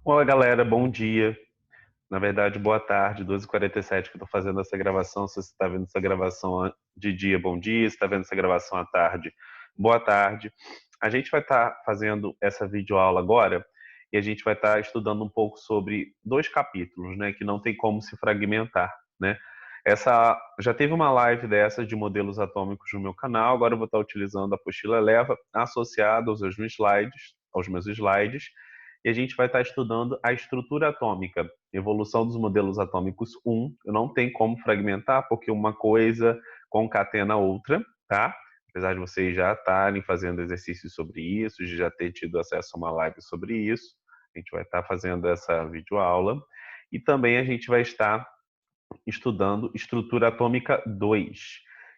Olá, galera, bom dia. Na verdade, boa tarde, 12h47 que eu estou fazendo essa gravação. Se você está vendo essa gravação de dia, bom dia. Se está vendo essa gravação à tarde, boa tarde. A gente vai estar fazendo essa videoaula agora e a gente vai estar estudando um pouco sobre dois capítulos, né, que não tem como se fragmentar, né? Já teve uma live dessa de modelos atômicos no meu canal. Agora eu vou estar utilizando a apostila Eleva associada aos meus slides, e a gente vai estar estudando a estrutura atômica, evolução dos modelos atômicos 1. Eu não tem como fragmentar, porque uma coisa concatena a outra, tá? Apesar de vocês já estarem fazendo exercícios sobre isso, de já ter tido acesso a uma live sobre isso, a gente vai estar fazendo essa videoaula. E também a gente vai estar estudando estrutura atômica 2.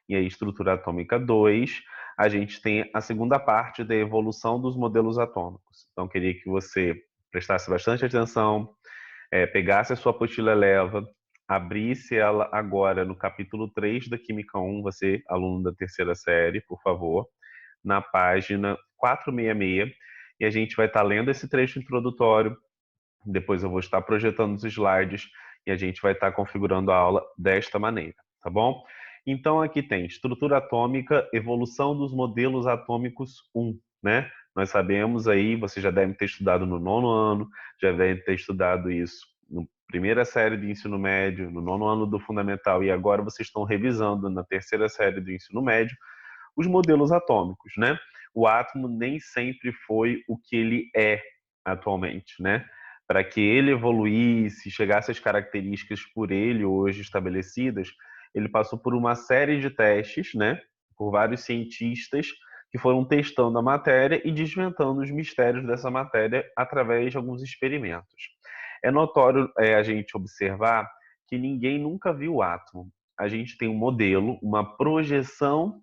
E a estrutura atômica 2, a gente tem a segunda parte da evolução dos modelos atômicos. Então, queria que você prestasse bastante atenção, pegasse a sua apostila Eleva, abrisse ela agora no capítulo 3 da Química 1, você, aluno da terceira série, por favor, na página 466, e a gente vai estar lendo esse trecho introdutório. Depois eu vou estar projetando os slides e a gente vai estar configurando a aula desta maneira, tá bom? Então aqui tem estrutura atômica, evolução dos modelos atômicos 1, né? Nós sabemos aí, vocês já devem ter estudado no nono ano, já devem ter estudado isso na primeira série do ensino médio, no nono ano do fundamental, e agora vocês estão revisando na terceira série do ensino médio os modelos atômicos, né? O átomo nem sempre foi o que ele é atualmente, né? Para que ele evoluísse, chegasse às características por ele hoje estabelecidas, ele passou por uma série de testes, né? Por vários cientistas que foram testando a matéria e desvendando os mistérios dessa matéria através de alguns experimentos. É notório a gente observar que ninguém nunca viu o átomo. A gente tem um modelo, uma projeção,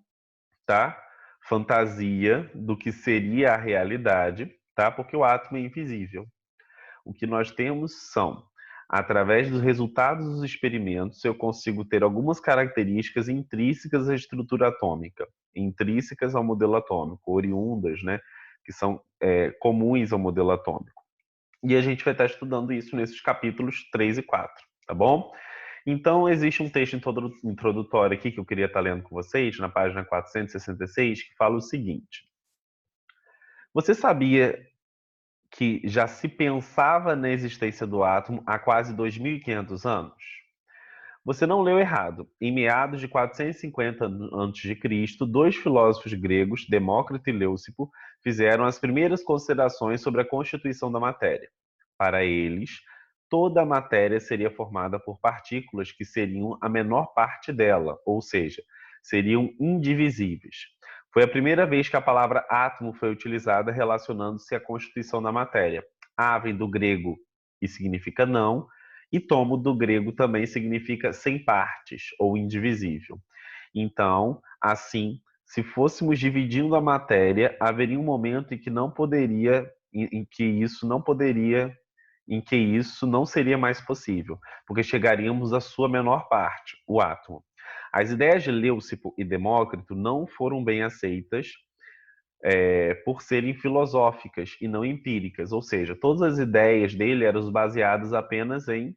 tá? Fantasia do que seria a realidade, tá? Porque o átomo é invisível. O que nós temos são, através dos resultados dos experimentos, eu consigo ter algumas características intrínsecas à estrutura atômica, intrínsecas ao modelo atômico, oriundas, né? Que são comuns ao modelo atômico. E a gente vai estar estudando isso nesses capítulos 3 e 4, tá bom? Então, existe um texto introdutório aqui que eu queria estar lendo com vocês, na página 466, que fala o seguinte: você sabia que já se pensava na existência do átomo há quase 2.500 anos? Você não leu errado. Em meados de 450 a.C., dois filósofos gregos, Demócrito e Leucipo, fizeram as primeiras considerações sobre a constituição da matéria. Para eles, toda a matéria seria formada por partículas que seriam a menor parte dela, ou seja, seriam indivisíveis. Foi a primeira vez que a palavra átomo foi utilizada relacionando-se à constituição da matéria. A vem do grego e significa não, e tomo do grego também significa sem partes ou indivisível. Então, assim, se fôssemos dividindo a matéria, haveria um momento em que não poderia, em que isso não poderia, em que isso não seria mais possível, porque chegaríamos à sua menor parte, o átomo. As ideias de Leucipo e Demócrito não foram bem aceitas por serem filosóficas e não empíricas, ou seja, todas as ideias dele eram baseadas apenas em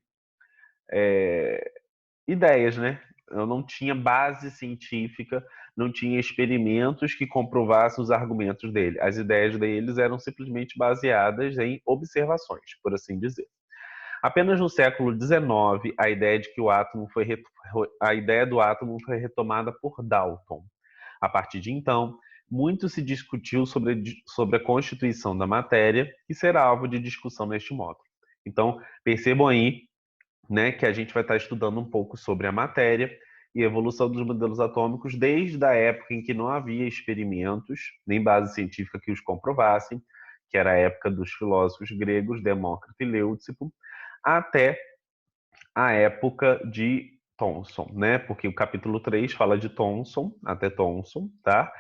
ideias, né? Eu não tinha base científica, não tinha experimentos que comprovassem os argumentos dele. As ideias deles eram simplesmente baseadas em observações, por assim dizer. Apenas no século XIX, a ideia do átomo foi retomada por Dalton. A partir de então, muito se discutiu sobre a constituição da matéria, que será alvo de discussão neste módulo. Então, percebam aí, né, que a gente vai estar estudando um pouco sobre a matéria e a evolução dos modelos atômicos desde a época em que não havia experimentos, nem base científica que os comprovassem, que era a época dos filósofos gregos Demócrito e Leucipo, até a época de Thomson, né? Porque o capítulo 3 fala de Thomson, até Thomson, tá?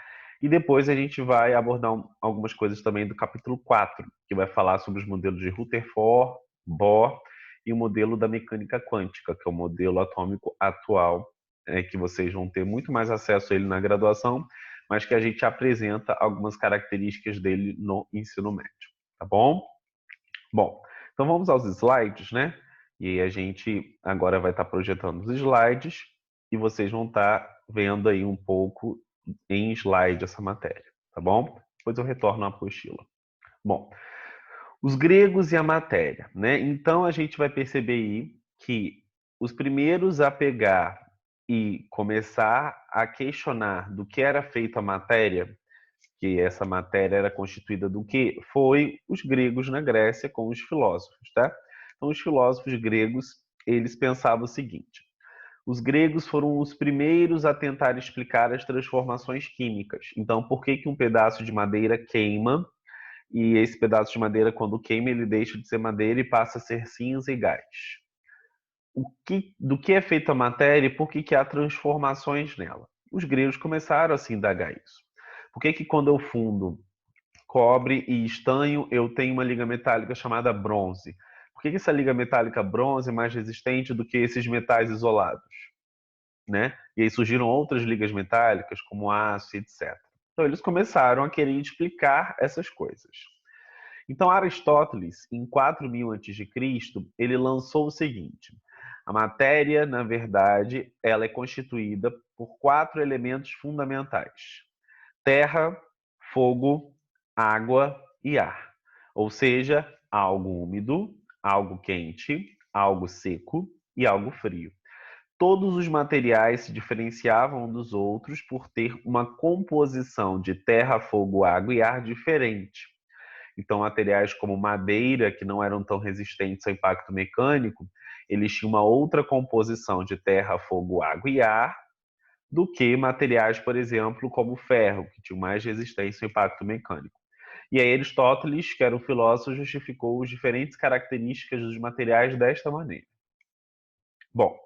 E depois a gente vai abordar algumas coisas também do capítulo 4, que vai falar sobre os modelos de Rutherford, Bohr e o modelo da mecânica quântica, que é o modelo atômico atual, que vocês vão ter muito mais acesso a ele na graduação, mas que a gente apresenta algumas características dele no ensino médio, tá bom? Bom, Então vamos aos slides, né? E aí a gente agora vai estar projetando os slides e vocês vão estar vendo aí um pouco em slide essa matéria, tá bom? Depois eu retorno à apostila. Bom, os gregos e a matéria, né? Então a gente vai perceber aí que os primeiros a pegar e começar a questionar do que era feita a matéria, que essa matéria era constituída do que, foi os gregos na Grécia com os filósofos, tá? Então os filósofos gregos, eles pensavam o seguinte: os gregos foram os primeiros a tentar explicar as transformações químicas. Então, por que que um pedaço de madeira queima e esse pedaço de madeira, quando queima, ele deixa de ser madeira e passa a ser cinza e gás? Do que é feita a matéria e por que que há transformações nela? Os gregos começaram a se indagar isso. Por que que quando eu fundo cobre e estanho, eu tenho uma liga metálica chamada bronze? Por que que essa liga metálica bronze é mais resistente do que esses metais isolados? Né? E aí surgiram outras ligas metálicas, como aço, etc. Então eles começaram a querer explicar essas coisas. Então Aristóteles, em 4000 a.C., ele lançou o seguinte: a matéria, na verdade, ela é constituída por 4 elementos fundamentais: terra, fogo, água e ar. Ou seja, algo úmido, algo quente, algo seco e algo frio. Todos os materiais se diferenciavam um dos outros por ter uma composição de terra, fogo, água e ar diferente. Então, materiais como madeira, que não eram tão resistentes ao impacto mecânico, eles tinham uma outra composição de terra, fogo, água e ar, do que materiais, por exemplo, como ferro, que tinham mais resistência ao impacto mecânico. E aí Aristóteles, que era um filósofo, justificou as diferentes características dos materiais desta maneira. Bom,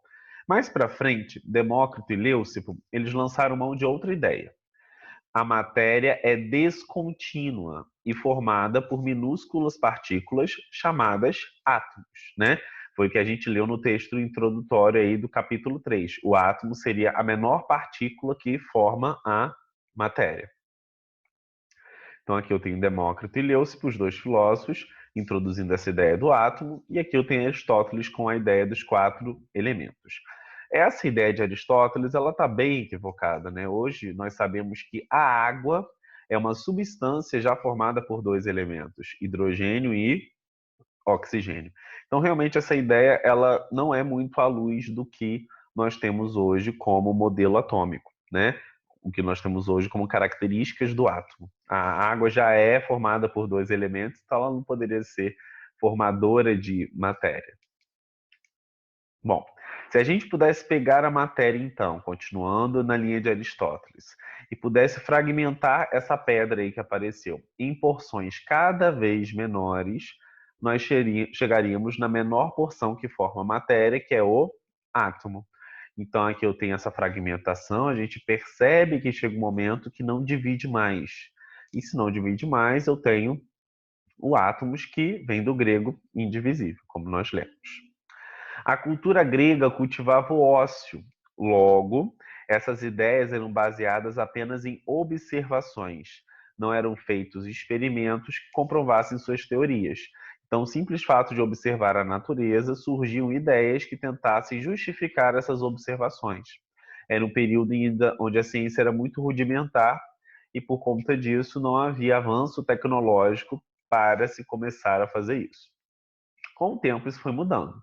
mais para frente, Demócrito e Leucipo, eles lançaram mão de outra ideia. A matéria é descontínua e formada por minúsculas partículas chamadas átomos, né? Foi o que a gente leu no texto introdutório aí do capítulo 3. O átomo seria a menor partícula que forma a matéria. Então aqui eu tenho Demócrito e Leucipo, os dois filósofos, introduzindo essa ideia do átomo, e aqui eu tenho Aristóteles com a ideia dos 4 elementos. Essa ideia de Aristóteles, ela está bem equivocada, né? Hoje nós sabemos que a água é uma substância já formada por 2 elementos, hidrogênio e oxigênio. Então, realmente, essa ideia ela não é muito à luz do que nós temos hoje como modelo atômico, né? O que nós temos hoje como características do átomo. A água já é formada por 2 elementos, então ela não poderia ser formadora de matéria. Bom, se a gente pudesse pegar a matéria, então, continuando na linha de Aristóteles, e pudesse fragmentar essa pedra aí que apareceu em porções cada vez menores, nós chegaríamos na menor porção que forma a matéria, que é o átomo. Então, aqui eu tenho essa fragmentação, a gente percebe que chega um momento que não divide mais. E se não divide mais, eu tenho o átomos, que vem do grego indivisível, como nós lemos. A cultura grega cultivava o ócio. Logo, essas ideias eram baseadas apenas em observações. Não eram feitos experimentos que comprovassem suas teorias. Então, o simples fato de observar a natureza, surgiam ideias que tentassem justificar essas observações. Era um período ainda onde a ciência era muito rudimentar e, por conta disso, não havia avanço tecnológico para se começar a fazer isso. Com o tempo, isso foi mudando.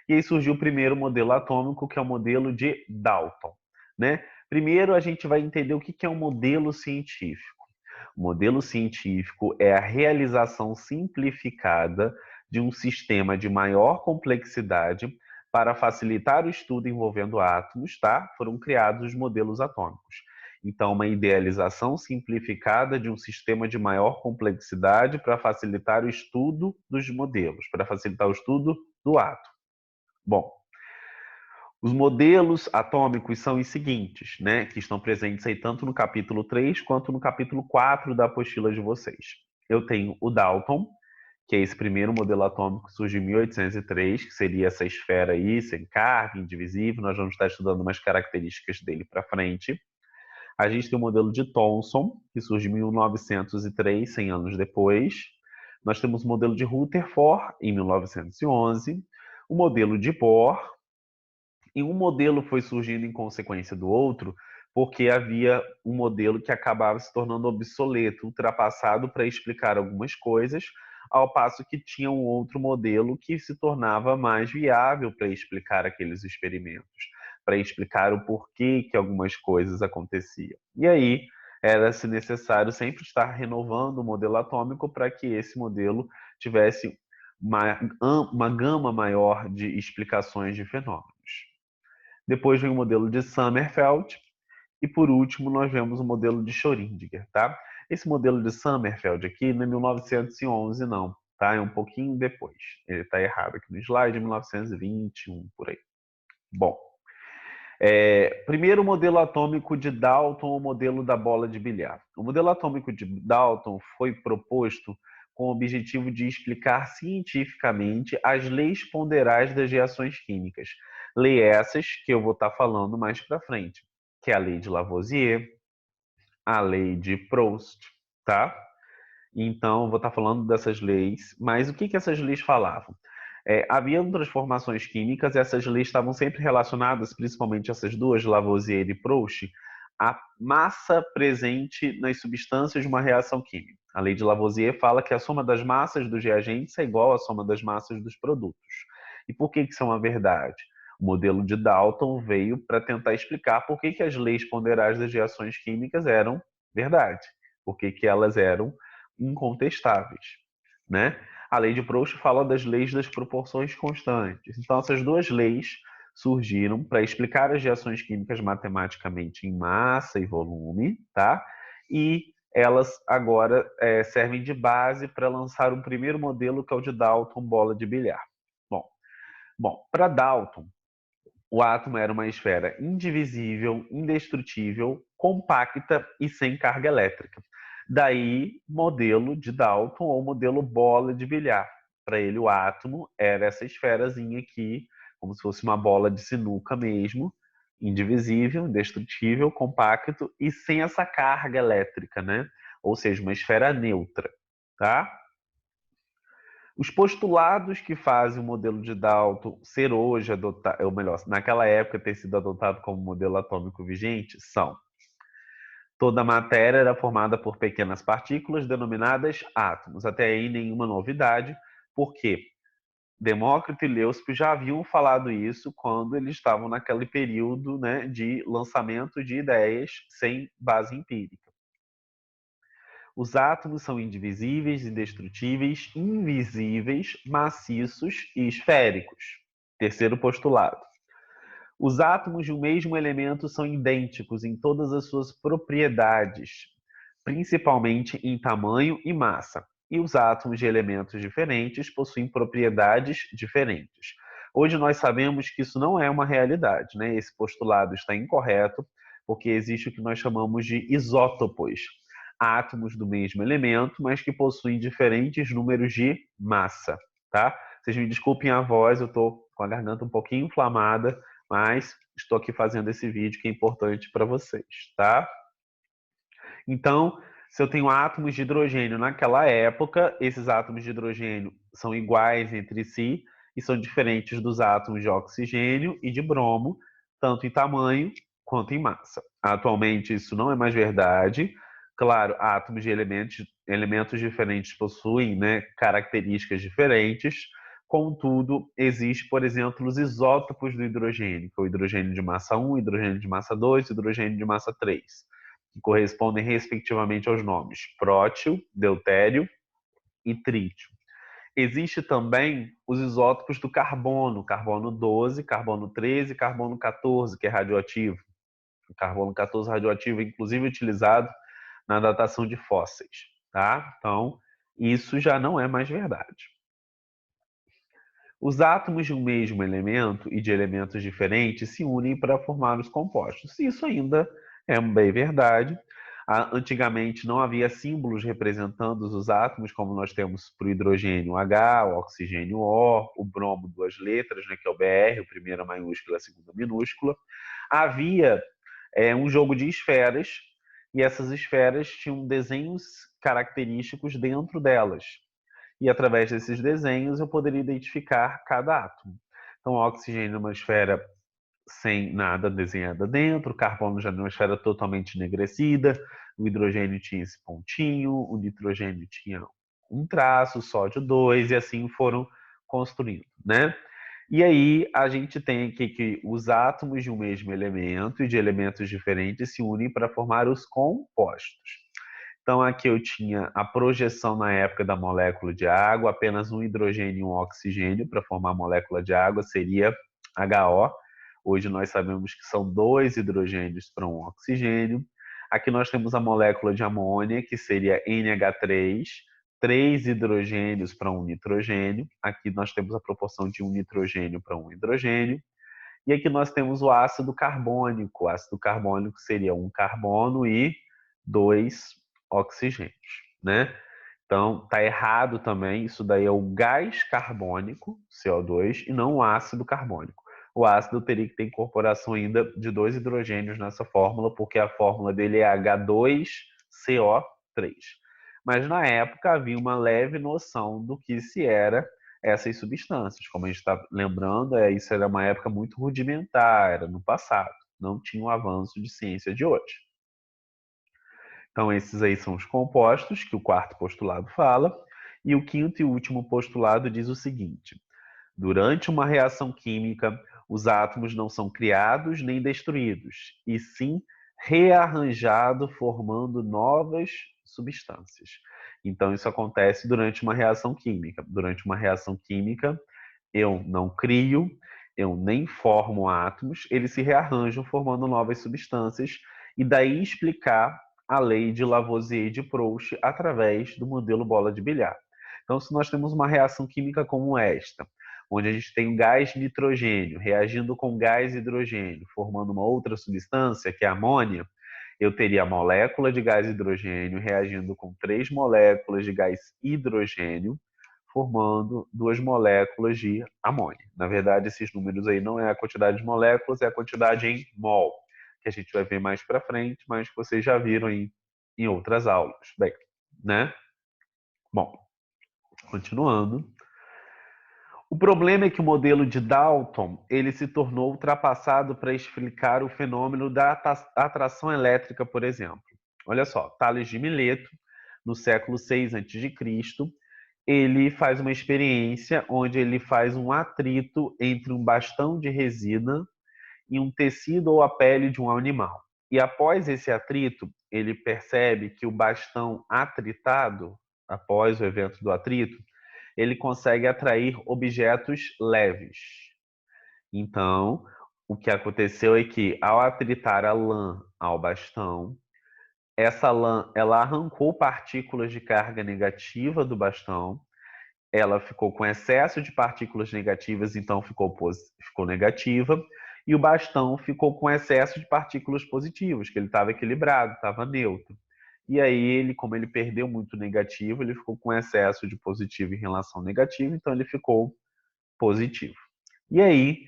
E aí surgiu o primeiro modelo atômico, que é o modelo de Dalton, né? Primeiro, a gente vai entender o que é um modelo científico. O modelo científico é a realização simplificada de um sistema de maior complexidade para facilitar o estudo envolvendo átomos, tá? Foram criados os modelos atômicos. Então, uma idealização simplificada de um sistema de maior complexidade para facilitar o estudo dos modelos, para facilitar o estudo do átomo. Bom, os modelos atômicos são os seguintes, né, que estão presentes aí tanto no capítulo 3 quanto no capítulo 4 da apostila de vocês. Eu tenho o Dalton, que é esse primeiro modelo atômico que surge em 1803, que seria essa esfera aí, sem carga, indivisível. Nós vamos estar estudando umas características dele para frente. A gente tem o modelo de Thomson, que surge em 1903, 100 anos depois. Nós temos o modelo de Rutherford, em 1911, o modelo de Bohr, e um modelo foi surgindo em consequência do outro, porque havia um modelo que acabava se tornando obsoleto, ultrapassado para explicar algumas coisas, ao passo que tinha um outro modelo que se tornava mais viável para explicar aqueles experimentos, para explicar o porquê que algumas coisas aconteciam. E aí era-se necessário sempre estar renovando o modelo atômico para que esse modelo tivesse uma gama maior de explicações de fenômenos. Depois vem o modelo de Sommerfeld, e por último nós vemos o modelo de Schrödinger, tá? Esse modelo de Sommerfeld aqui não é 1911 não, tá? É um pouquinho depois. Ele está errado aqui no slide, 1921, por aí. Bom, primeiro o modelo atômico de Dalton, o modelo da bola de bilhar. O modelo atômico de Dalton foi proposto com o objetivo de explicar cientificamente as leis ponderais das reações químicas. Lei essas que eu vou estar falando mais para frente, que é a lei de Lavoisier, a lei de Proust, tá? Então, vou estar falando dessas leis, mas o que essas leis falavam? Haviam transformações químicas, essas leis estavam sempre relacionadas, principalmente essas duas, Lavoisier e Proust, à massa presente nas substâncias de uma reação química. A lei de Lavoisier fala que a soma das massas dos reagentes é igual à soma das massas dos produtos. E por que isso é uma verdade? O modelo de Dalton veio para tentar explicar por que as leis ponderais das reações químicas eram verdade, por que elas eram incontestáveis, né? A lei de Proust fala das leis das proporções constantes. Então, essas duas leis surgiram para explicar as reações químicas matematicamente em massa e volume, tá? E elas agora servem de base para lançar um primeiro modelo, que é o de Dalton, bola de bilhar. Bom, para Dalton, o átomo era uma esfera indivisível, indestrutível, compacta e sem carga elétrica. Daí, modelo de Dalton ou modelo bola de bilhar. Para ele, o átomo era essa esferazinha aqui, como se fosse uma bola de sinuca mesmo, indivisível, indestrutível, compacto e sem essa carga elétrica, né? Ou seja, uma esfera neutra, tá? Os postulados que fazem o modelo de Dalton ser hoje adotado, ou melhor, naquela época ter sido adotado como modelo atômico vigente, são: toda a matéria era formada por pequenas partículas denominadas átomos. Até aí nenhuma novidade, porque Demócrito e Leucipo já haviam falado isso quando eles estavam naquele período, né, de lançamento de ideias sem base empírica. Os átomos são indivisíveis, indestrutíveis, invisíveis, maciços e esféricos. Terceiro postulado. Os átomos de um mesmo elemento são idênticos em todas as suas propriedades, principalmente em tamanho e massa. E os átomos de elementos diferentes possuem propriedades diferentes. Hoje nós sabemos que isso não é uma realidade, né? Esse postulado está incorreto, porque existe o que nós chamamos de isótopos, átomos do mesmo elemento, mas que possuem diferentes números de massa, tá? Vocês me desculpem a voz, eu estou com a garganta um pouquinho inflamada, mas estou aqui fazendo esse vídeo que é importante para vocês, tá? Então, se eu tenho átomos de hidrogênio naquela época, esses átomos de hidrogênio são iguais entre si e são diferentes dos átomos de oxigênio e de bromo, tanto em tamanho quanto em massa. Atualmente isso não é mais verdade. Claro, átomos de elementos diferentes possuem, né, características diferentes. Contudo, existe, por exemplo, os isótopos do hidrogênio, que é o hidrogênio de massa 1, hidrogênio de massa 2, hidrogênio de massa 3, que correspondem respectivamente aos nomes prótio, deutério e trítio. Existe também os isótopos do carbono, carbono 12, carbono 13 e carbono 14, que é radioativo. O carbono 14 radioativo é inclusive utilizado na datação de fósseis, tá? Então, isso já não é mais verdade. Os átomos de um mesmo elemento e de elementos diferentes se unem para formar os compostos. Isso ainda é bem verdade. Antigamente não havia símbolos representando os átomos, como nós temos para o hidrogênio H, o oxigênio O, o bromo duas letras, né, que é o BR, a primeira maiúscula, a segunda minúscula. Havia um jogo de esferas, e essas esferas tinham desenhos característicos dentro delas. e através desses desenhos eu poderia identificar cada átomo. Então, o oxigênio é uma esfera sem nada desenhada dentro, o carbono já é uma esfera totalmente enegrecida, o hidrogênio tinha esse pontinho, o nitrogênio tinha um traço, o sódio 2, e assim foram construindo, né? E aí a gente tem aqui que os átomos de um mesmo elemento e de elementos diferentes se unem para formar os compostos. Então aqui eu tinha a projeção na época da molécula de água, apenas um hidrogênio e um oxigênio para formar a molécula de água seria HO. Hoje nós sabemos que são 2 hidrogênios para um oxigênio. Aqui nós temos a molécula de amônia, que seria NH3, 3 hidrogênios para um nitrogênio. Aqui nós temos a proporção de um nitrogênio para um hidrogênio. E aqui nós temos o ácido carbônico. O ácido carbônico seria um carbono e 2 oxigênios, né? Então, tá errado também. Isso daí é o gás carbônico, CO2, e não o ácido carbônico. O ácido teria que ter incorporação ainda de 2 hidrogênios nessa fórmula, porque a fórmula dele é H2CO3. Mas na época havia uma leve noção do que se era essas substâncias. Como a gente está lembrando, isso era uma época muito rudimentar, era no passado. Não tinha o avanço de ciência de hoje. Então, esses aí são os compostos, que o quarto postulado fala. E o quinto e último postulado diz o seguinte: durante uma reação química, os átomos não são criados nem destruídos, e sim rearranjados, formando novas substâncias. Então, isso acontece durante uma reação química. Durante uma reação química, eu não crio, eu nem formo átomos, eles se rearranjam formando novas substâncias, e daí explicar a lei de Lavoisier e de Proust através do modelo bola de bilhar. Então, se nós temos uma reação química como esta, onde a gente tem o gás nitrogênio reagindo com gás hidrogênio, formando uma outra substância, que é a amônia, eu teria a molécula de gás hidrogênio reagindo com 3 moléculas de gás hidrogênio, formando 2 moléculas de amônia. Na verdade, esses números aí não é a quantidade de moléculas, é a quantidade em mol, que a gente vai ver mais para frente, mas que vocês já viram em outras aulas. Bem, né? Bom, continuando. O problema é que o modelo de Dalton ele se tornou ultrapassado para explicar o fenômeno da atração elétrica, por exemplo. Olha só, Tales de Mileto, no século 6 a.C., ele faz uma experiência onde ele faz um atrito entre um bastão de resina e um tecido ou a pele de um animal. E após esse atrito, ele percebe que o bastão atritado, após o evento do atrito, ele consegue atrair objetos leves. Então, o que aconteceu é que, ao atritar a lã ao bastão, essa lã ela arrancou partículas de carga negativa do bastão, ela ficou com excesso de partículas negativas, então ficou negativa, e o bastão ficou com excesso de partículas positivas, que ele estava equilibrado, estava neutro. E aí, ele, como ele perdeu muito negativo, ele ficou com excesso de positivo em relação ao negativo, então ele ficou positivo. E aí,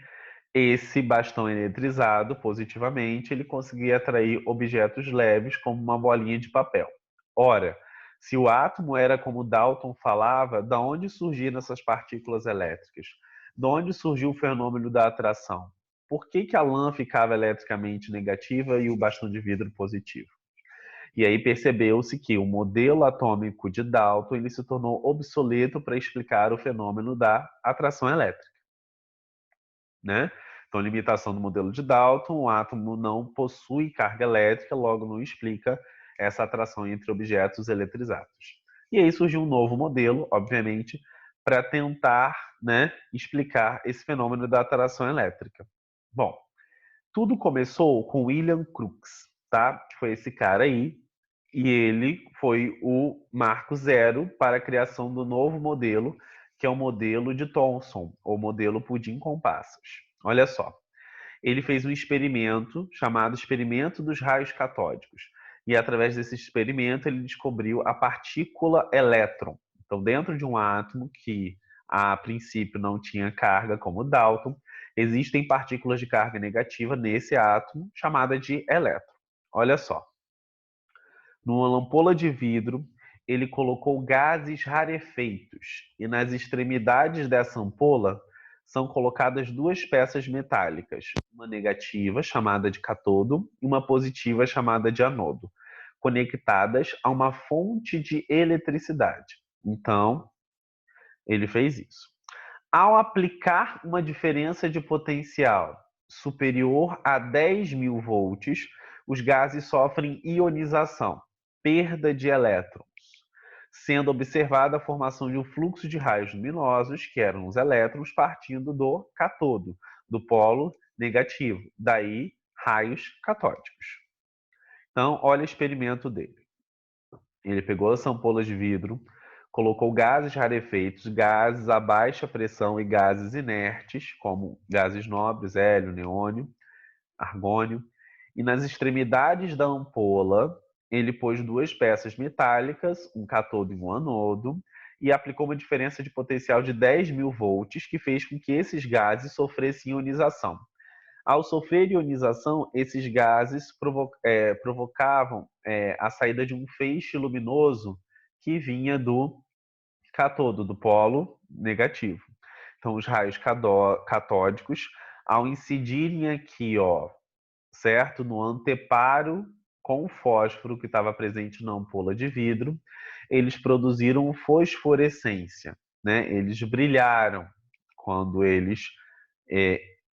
esse bastão eletrizado positivamente, ele conseguia atrair objetos leves como uma bolinha de papel. Ora, se o átomo era como Dalton falava, da onde surgiram essas partículas elétricas? De onde surgiu o fenômeno da atração? Por que a lã ficava eletricamente negativa e o bastão de vidro positivo? E aí percebeu-se que o modelo atômico de Dalton ele se tornou obsoleto para explicar o fenômeno da atração elétrica, né? Então, limitação do modelo de Dalton, o átomo não possui carga elétrica, logo não explica essa atração entre objetos eletrizados. E aí surgiu um novo modelo, obviamente, para tentar, né, explicar esse fenômeno da atração elétrica. Bom, tudo começou com William Crookes, tá? Que foi esse cara aí, e ele foi o marco zero para a criação do novo modelo, que é o modelo de Thomson, ou modelo pudim com passos. Olha só, ele fez um experimento chamado experimento dos raios catódicos. E através desse experimento ele descobriu a partícula elétron. Então, dentro de um átomo que a princípio não tinha carga, como Dalton, existem partículas de carga negativa nesse átomo, chamada de elétron. Olha só. Numa lampola de vidro, ele colocou gases rarefeitos e nas extremidades dessa ampola são colocadas duas peças metálicas, uma negativa, chamada de cátodo, e uma positiva, chamada de anodo, conectadas a uma fonte de eletricidade. Então, ele fez isso. Ao aplicar uma diferença de potencial superior a 10.000 volts, os gases sofrem ionização, perda de elétrons, sendo observada a formação de um fluxo de raios luminosos, que eram os elétrons, partindo do cátodo, do polo negativo. Daí, raios catódicos. Então, olha o experimento dele. Ele pegou as ampolas de vidro, colocou gases rarefeitos, gases a baixa pressão e gases inertes, como gases nobres, hélio, neônio, argônio, e nas extremidades da ampola, ele pôs duas peças metálicas, um cátodo e um anodo, e aplicou uma diferença de potencial de 10.000 volts, que fez com que esses gases sofressem ionização. Ao sofrer ionização, esses gases provocavam a saída de um feixe luminoso que vinha do cátodo, do polo negativo. Então, os raios catódicos, ao incidirem aqui, ó, certo, no anteparo com o fósforo que estava presente na ampola de vidro, eles produziram fosforescência, né? Eles brilharam quando eles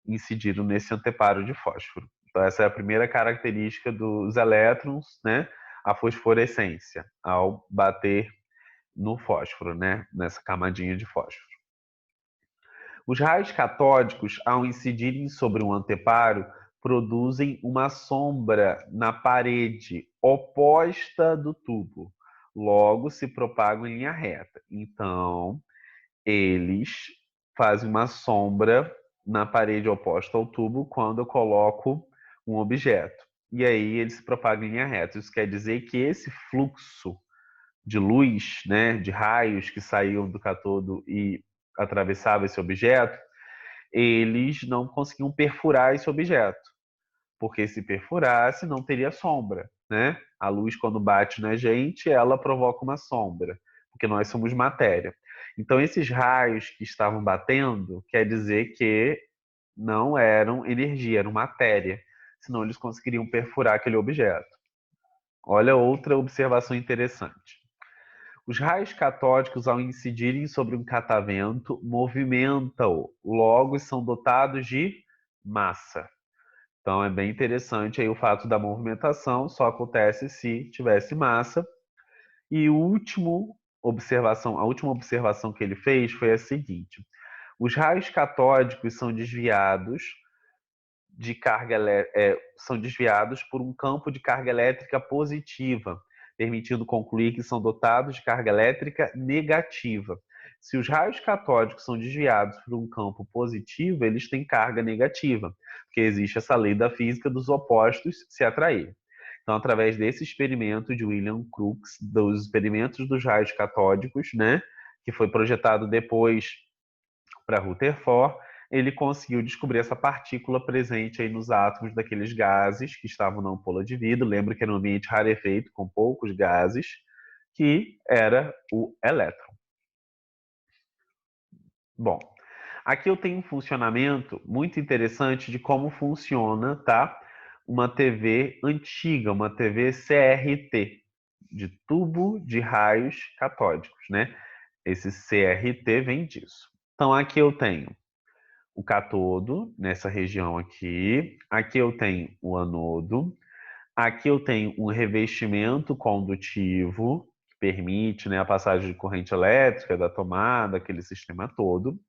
incidiram nesse anteparo de fósforo. Então, essa é a primeira característica dos elétrons, né? A fosforescência, ao bater no fósforo, né? Nessa camadinha de fósforo. Os raios catódicos, ao incidirem sobre um anteparo, produzem uma sombra na parede oposta do tubo. Logo, se propagam em linha reta. Então, eles fazem uma sombra na parede oposta ao tubo quando eu coloco um objeto. E aí ele se propaga em linha reta. Isso quer dizer que esse fluxo de luz, né, de raios que saíam do cátodo e atravessavam esse objeto, eles não conseguiam perfurar esse objeto. Porque se perfurasse, não teria sombra, né? A luz, quando bate na gente, ela provoca uma sombra, porque nós somos matéria. Então, esses raios que estavam batendo, quer dizer que não eram energia, eram matéria, senão eles conseguiriam perfurar aquele objeto. Olha outra observação interessante. Os raios catódicos, ao incidirem sobre um catavento, movimentam-o, logo são dotados de massa. Então é bem interessante aí o fato da movimentação, só acontece se tivesse massa. E a última observação que ele fez foi a seguinte: os raios catódicos são desviados são desviados por um campo de carga elétrica positiva, permitindo concluir que são dotados de carga elétrica negativa. Se os raios catódicos são desviados por um campo positivo, eles têm carga negativa, porque existe essa lei da física dos opostos se atrair. Então, através desse experimento de William Crookes, dos experimentos dos raios catódicos, né, que foi projetado depois para Rutherford, ele conseguiu descobrir essa partícula presente aí nos átomos daqueles gases que estavam na ampola de vidro. Lembra que era um ambiente rarefeito, com poucos gases, que era o elétron. Bom, aqui eu tenho um funcionamento muito interessante de como funciona, tá? Uma TV antiga, uma TV CRT, de tubo de raios catódicos, né? Esse CRT vem disso. Então, aqui eu tenho o cátodo, nessa região aqui. Aqui eu tenho o anodo. Aqui eu tenho um revestimento condutivo, que permite, né, a passagem de corrente elétrica da tomada, aquele sistema todo.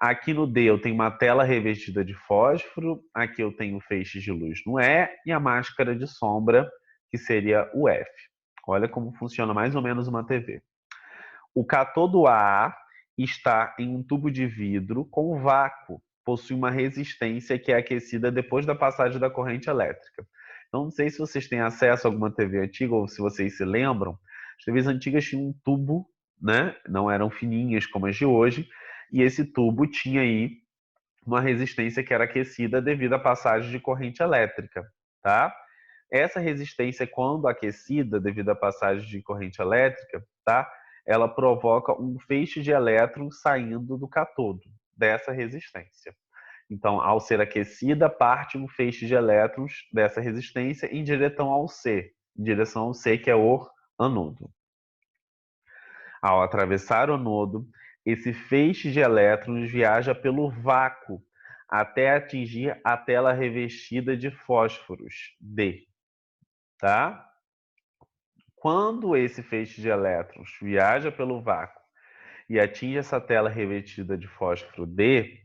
Aqui no D eu tenho uma tela revestida de fósforo. Aqui eu tenho feixes de luz no E e a máscara de sombra, que seria o F. Olha como funciona mais ou menos uma TV. O cátodo A está em um tubo de vidro com vácuo, possui uma resistência que é aquecida depois da passagem da corrente elétrica. Então, não sei se vocês têm acesso a alguma TV antiga ou se vocês se lembram. As TVs antigas tinham um tubo, né? Não eram fininhas como as de hoje, e esse tubo tinha aí uma resistência que era aquecida devido à passagem de corrente elétrica, tá? Essa resistência, quando aquecida, devido à passagem de corrente elétrica, tá? Ela provoca um feixe de elétrons saindo do cátodo dessa resistência. Então, ao ser aquecida, parte um feixe de elétrons dessa resistência em direção ao C, que é o anodo. Ao atravessar o nodo, esse feixe de elétrons viaja pelo vácuo até atingir a tela revestida de fósforos, D. Tá? Quando esse feixe de elétrons viaja pelo vácuo e atinge essa tela revestida de fósforo D,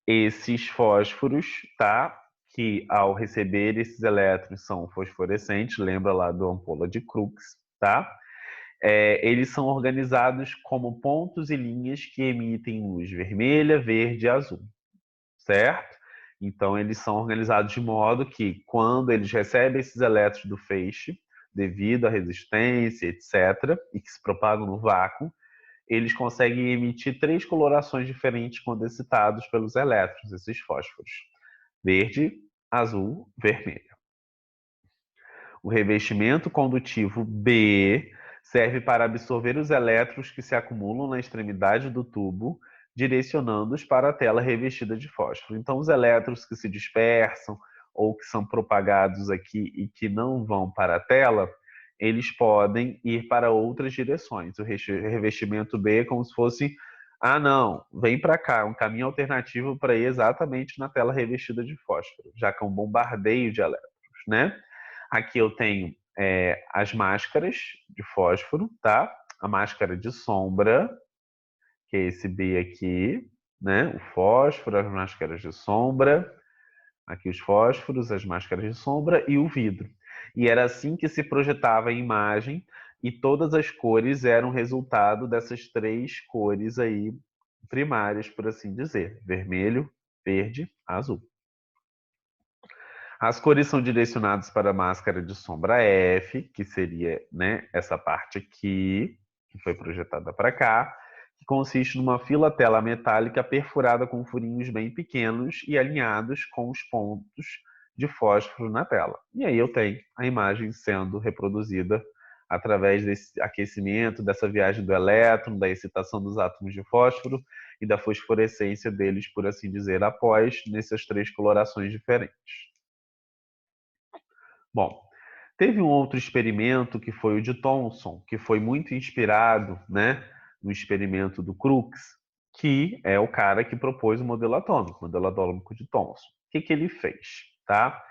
esses fósforos, tá? Que ao receber esses elétrons são fosforescentes, lembra lá do ampola de Crookes, tá? Eles são organizados como pontos e linhas que emitem luz vermelha, verde e azul, certo? Então, eles são organizados de modo que, quando eles recebem esses elétrons do feixe, devido à resistência, etc., e que se propagam no vácuo, eles conseguem emitir 3 colorações diferentes quando excitados pelos elétrons, esses fósforos: verde, azul, vermelho. O revestimento condutivo B serve para absorver os elétrons que se acumulam na extremidade do tubo, direcionando-os para a tela revestida de fósforo. Então, os elétrons que se dispersam ou que são propagados aqui e que não vão para a tela, eles podem ir para outras direções. O revestimento B é como se fosse, não, vem para cá, um caminho alternativo para ir exatamente na tela revestida de fósforo, já que é um bombardeio de elétrons, né? Aqui eu tenho as máscaras de fósforo, tá? A máscara de sombra, que é esse B aqui, né? O fósforo, as máscaras de sombra, aqui os fósforos, as máscaras de sombra e o vidro. E era assim que se projetava a imagem e todas as cores eram resultado dessas 3 cores aí primárias, por assim dizer: vermelho, verde, azul. As cores são direcionadas para a máscara de sombra F, que seria, né, essa parte aqui, que foi projetada para cá, que consiste numa fila tela metálica perfurada com furinhos bem pequenos e alinhados com os pontos de fósforo na tela. E aí eu tenho a imagem sendo reproduzida através desse aquecimento, dessa viagem do elétron, da excitação dos átomos de fósforo e da fosforescência deles, por assim dizer, após nessas 3 colorações diferentes. Bom, teve um outro experimento que foi o de Thomson, que foi muito inspirado, né, no experimento do Crookes, que é o cara que propôs o modelo atômico de Thomson. O que ele fez, tá?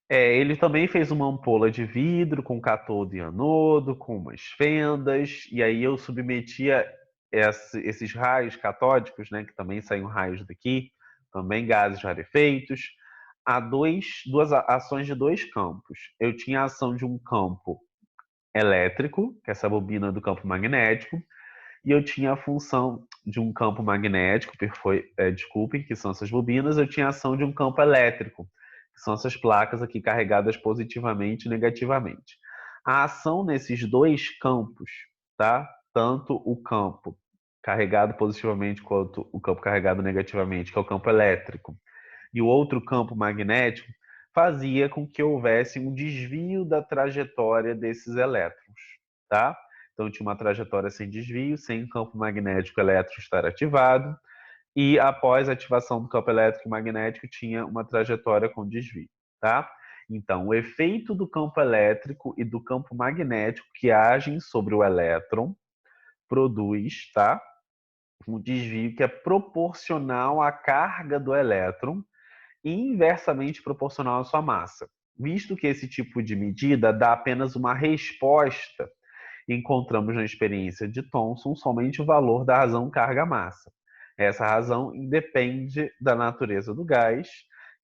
Ele também fez uma ampola de vidro com cátodo e anodo, com umas fendas, e aí eu submetia esses raios catódicos, né, que também saem raios daqui, também gases rarefeitos, a duas ações de 2 campos. Eu tinha a ação de um campo elétrico, que é essa bobina do campo magnético, e eu tinha a função de um campo magnético, desculpem, que são essas bobinas, eu tinha a ação de um campo elétrico, que são essas placas aqui carregadas positivamente e negativamente. A ação nesses 2 campos, tá? Tanto o campo carregado positivamente quanto o campo carregado negativamente, que é o campo elétrico, e o outro campo magnético, fazia com que houvesse um desvio da trajetória desses elétrons, tá? Então tinha uma trajetória sem desvio, sem o campo magnético elétrico estar ativado, e após a ativação do campo elétrico e magnético tinha uma trajetória com desvio, tá? Então, o efeito do campo elétrico e do campo magnético que agem sobre o elétron produz, tá? Um desvio que é proporcional à carga do elétron e inversamente proporcional à sua massa. Visto que esse tipo de medida dá apenas uma resposta, encontramos na experiência de Thomson somente o valor da razão carga-massa. Essa razão independe da natureza do gás,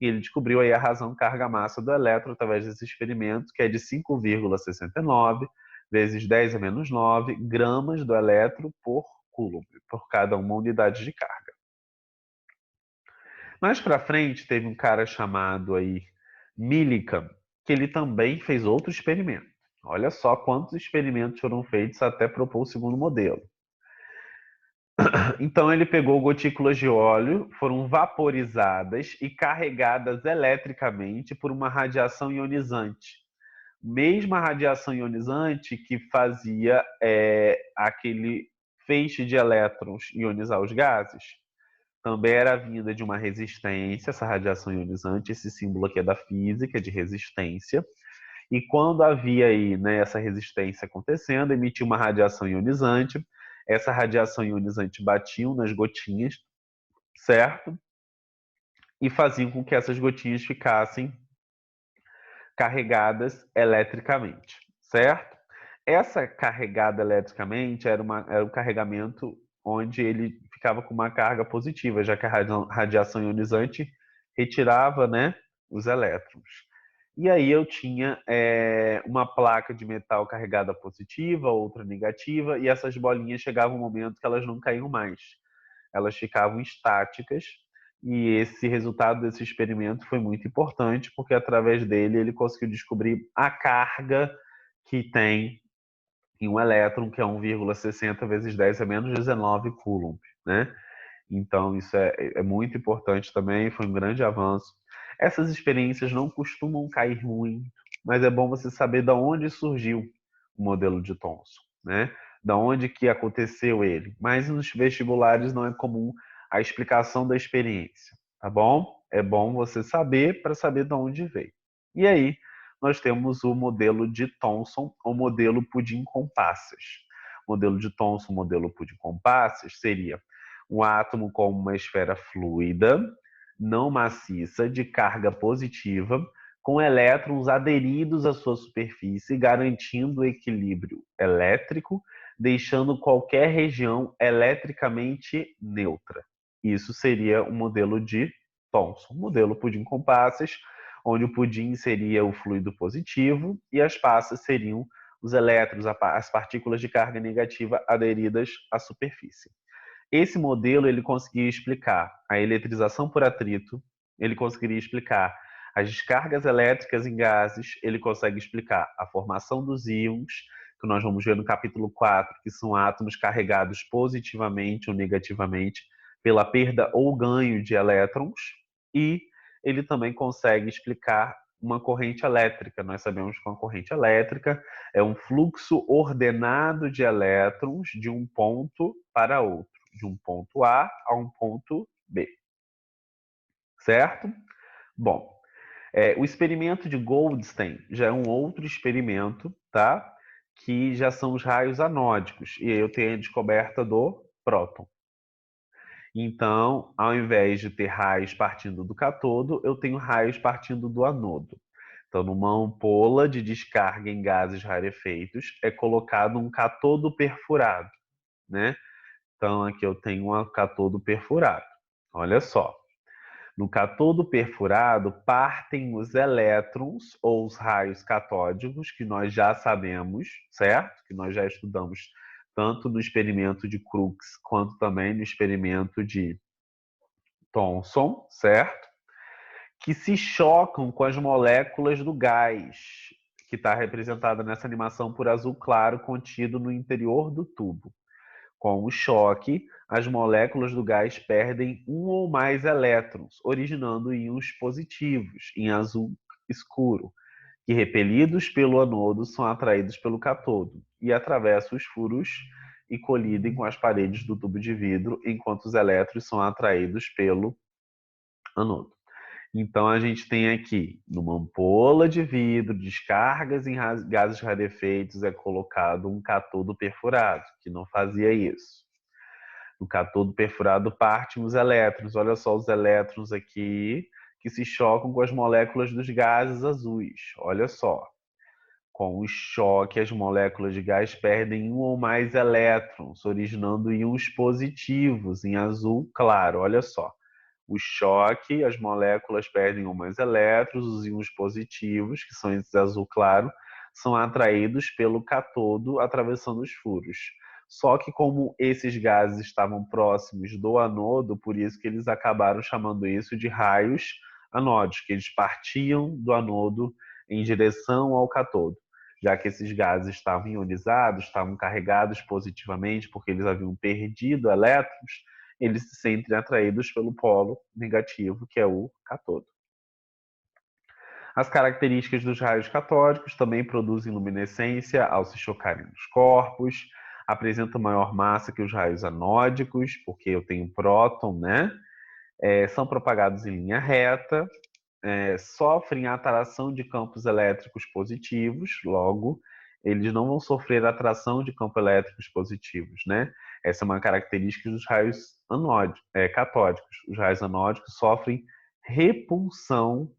e ele descobriu aí a razão carga-massa do elétron através desse experimento, que é de 5,69 vezes 10 a menos 9 gramas do elétron por coulomb, por cada uma unidade de carga. Mais para frente, teve um cara chamado aí Millikan, que ele também fez outro experimento. Olha só quantos experimentos foram feitos até propor o segundo modelo. Então ele pegou gotículas de óleo, foram vaporizadas e carregadas eletricamente por uma radiação ionizante. Mesma radiação ionizante que fazia aquele feixe de elétrons ionizar os gases. Também era vinda de uma resistência, essa radiação ionizante, esse símbolo aqui é da física, de resistência. E quando havia aí, né, essa resistência acontecendo, emitia uma radiação ionizante. Essa radiação ionizante batia nas gotinhas, certo? E faziam com que essas gotinhas ficassem carregadas eletricamente, certo? Essa carregada eletricamente era um carregamento onde ele ficava com uma carga positiva, já que a radiação ionizante retirava, né, os elétrons. E aí eu tinha uma placa de metal carregada positiva, outra negativa, e essas bolinhas chegavam um momento que elas não caíam mais. Elas ficavam estáticas, e esse resultado desse experimento foi muito importante, porque através dele ele conseguiu descobrir a carga que tem em um elétron, que é 1,60 vezes 10 a menos 19 coulomb, né? Então, isso é muito importante também, foi um grande avanço. Essas experiências não costumam cair muito, mas é bom você saber de onde surgiu o modelo de Thomson, né? Da onde que aconteceu ele. Mas nos vestibulares não é comum a explicação da experiência, tá bom? É bom você saber para saber de onde veio. E aí, nós temos o modelo de Thomson, o modelo pudim-compasses. O modelo de Thomson, o modelo pudim-compasses, seria um átomo como uma esfera fluida, não maciça, de carga positiva, com elétrons aderidos à sua superfície, garantindo o equilíbrio elétrico, deixando qualquer região eletricamente neutra. Isso seria o modelo de Thomson, modelo pudim-compasses, onde o pudim seria o fluido positivo e as passas seriam os elétrons, as partículas de carga negativa aderidas à superfície. Esse modelo ele conseguia explicar a eletrização por atrito, ele conseguiria explicar as descargas elétricas em gases, ele consegue explicar a formação dos íons, que nós vamos ver no capítulo 4, que são átomos carregados positivamente ou negativamente pela perda ou ganho de elétrons, e ele também consegue explicar uma corrente elétrica. Nós sabemos que uma corrente elétrica é um fluxo ordenado de elétrons de um ponto para outro, de um ponto A a um ponto B. Certo? Bom, o experimento de Goldstein já é um outro experimento, tá? Que já são os raios anódicos. E aí eu tenho a descoberta do próton. Então, ao invés de ter raios partindo do catodo, eu tenho raios partindo do anodo. Então, numa ampola de descarga em gases rarefeitos, é colocado um catodo perfurado, né? Então, aqui eu tenho um catodo perfurado. Olha só. No catodo perfurado, partem os elétrons ou os raios catódicos, que nós já sabemos, certo? Que nós já estudamos tanto no experimento de Crookes quanto também no experimento de Thomson, certo? Que se chocam com as moléculas do gás, que está representada nessa animação por azul claro contido no interior do tubo. Com o choque, as moléculas do gás perdem um ou mais elétrons, originando íons positivos, em azul escuro, que, repelidos pelo anodo, são atraídos pelo catodo e atravessam os furos e colidem com as paredes do tubo de vidro, enquanto os elétrons são atraídos pelo anodo. Então, a gente tem aqui, numa ampola de vidro, descargas em gases rarefeitos, é colocado um catodo perfurado, que não fazia isso. No catodo perfurado partem os elétrons. Olha só os elétrons aqui, que se chocam com as moléculas dos gases azuis. Olha só. Com o choque, as moléculas de gás perdem um ou mais elétrons, originando íons positivos, em azul claro. Olha só. O choque, as moléculas perdem um ou mais elétrons, os íons positivos, que são esses azul claro, são atraídos pelo catodo atravessando os furos. Só que como esses gases estavam próximos do anodo, por isso que eles acabaram chamando isso de raios anódicos, que eles partiam do anodo em direção ao catodo. já que esses gases estavam ionizados, estavam carregados positivamente, porque eles haviam perdido elétrons, eles se sentem atraídos pelo polo negativo, que é o cátodo. As características dos raios catódicos também produzem luminescência ao se chocarem nos corpos, apresentam maior massa que os raios anódicos, porque eu tenho próton, né? São propagados em linha reta, sofrem atração de campos elétricos positivos, logo, eles não vão sofrer atração de campos elétricos positivos, né? Essa é uma característica dos raios catódicos. Os raios anódicos sofrem repulsão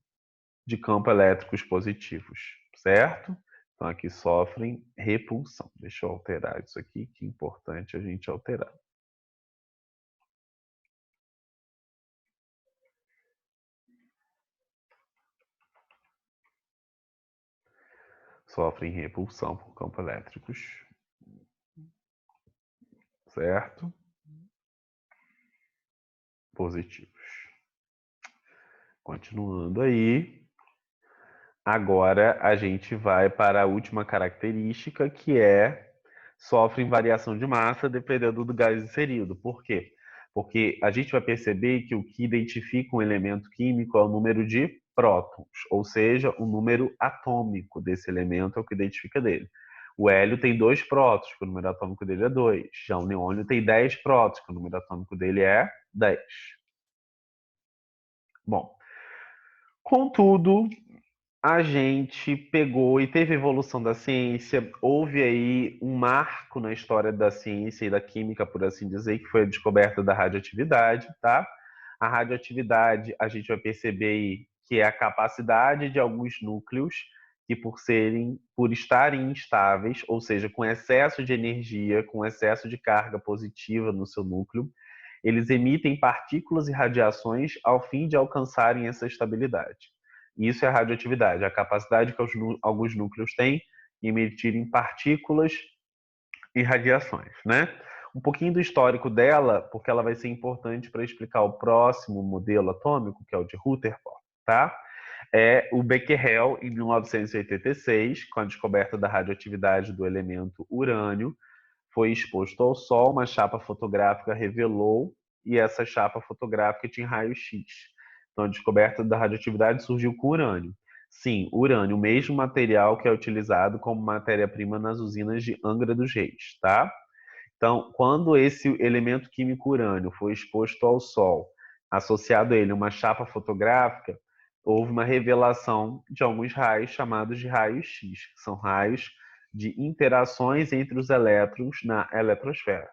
de campos elétricos positivos, certo? Então, aqui sofrem repulsão. Deixa eu alterar isso aqui, que é importante a gente alterar. Sofrem repulsão por campos elétricos, certo? Positivos. Continuando aí. Agora a gente vai para a última característica, que é sofrem variação de massa dependendo do gás inserido. Por quê? Porque a gente vai perceber que o que identifica um elemento químico é o número de prótons, ou seja, o número atômico desse elemento é o que identifica dele. O hélio tem 2 prótons, que o número atômico dele é 2. Já o neônio tem 10 prótons, que o número atômico dele é 10. Bom, contudo, a gente pegou e teve evolução da ciência, houve aí um marco na história da ciência e da química, por assim dizer, que foi a descoberta da radioatividade, tá? A radioatividade, a gente vai perceber aí que é a capacidade de alguns núcleos que por estarem instáveis, ou seja, com excesso de energia, com excesso de carga positiva no seu núcleo, eles emitem partículas e radiações ao fim de alcançarem essa estabilidade. Isso é a radioatividade, a capacidade que alguns núcleos têm em emitirem partículas e radiações, né? Um pouquinho do histórico dela, porque ela vai ser importante para explicar o próximo modelo atômico, que é o de Rutherford, tá? É o Becquerel, em 1986, com a descoberta da radioatividade do elemento urânio, foi exposto ao sol, uma chapa fotográfica revelou, e essa chapa fotográfica tinha raio-x. Então, a descoberta da radioatividade surgiu com urânio. Sim, urânio, o mesmo material que é utilizado como matéria-prima nas usinas de Angra dos Reis, tá? Então, quando esse elemento químico urânio foi exposto ao sol, associado a ele uma chapa fotográfica, houve uma revelação de alguns raios chamados de raios-x, que são raios de interações entre os elétrons na eletrosfera,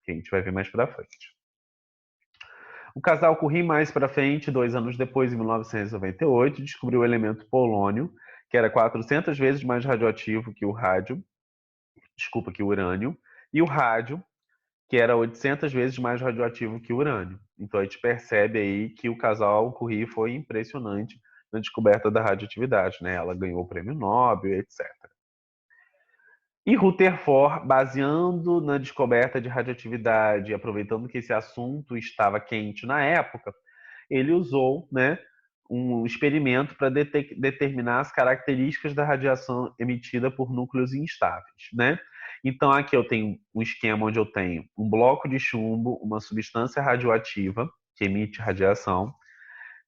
que a gente vai ver mais para frente. O casal Curie, mais para frente, 2 anos depois, em 1998, descobriu o elemento polônio, que era 400 vezes mais radioativo que o urânio, e o rádio, que era 800 vezes mais radioativo que o urânio. Então a gente percebe aí que o casal Curie foi impressionante na descoberta da radioatividade, né? Ela ganhou o prêmio Nobel, etc. E Rutherford, baseando na descoberta de radioatividade, aproveitando que esse assunto estava quente na época, ele usou, né, um experimento para determinar as características da radiação emitida por núcleos instáveis, né? Então aqui eu tenho um esquema onde eu tenho um bloco de chumbo, uma substância radioativa que emite radiação.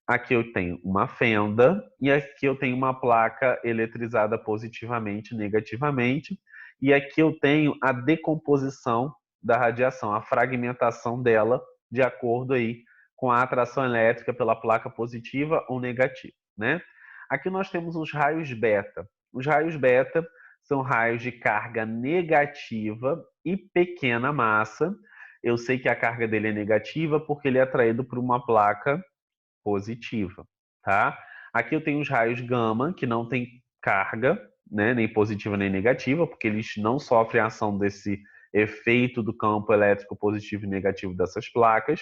Aqui eu tenho uma fenda e aqui eu tenho uma placa eletrizada positivamente e negativamente. E aqui eu tenho a decomposição da radiação, a fragmentação dela de acordo aí com a atração elétrica pela placa positiva ou negativa, né? Aqui nós temos os raios beta. Os raios beta são raios de carga negativa e pequena massa. Eu sei que a carga dele é negativa porque ele é atraído por uma placa positiva, tá? Aqui eu tenho os raios gama, que não tem carga, né, nem positiva nem negativa, porque eles não sofrem a ação desse efeito do campo elétrico positivo e negativo dessas placas.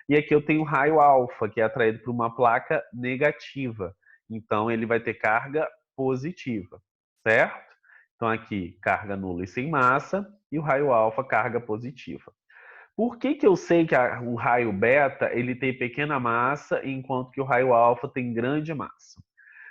E aqui eu tenho o raio alfa, que é atraído por uma placa negativa. Então ele vai ter carga positiva, certo? Então aqui carga nula e sem massa, e o raio alfa carga positiva. Por que que eu sei que o raio beta ele tem pequena massa, enquanto que o raio alfa tem grande massa?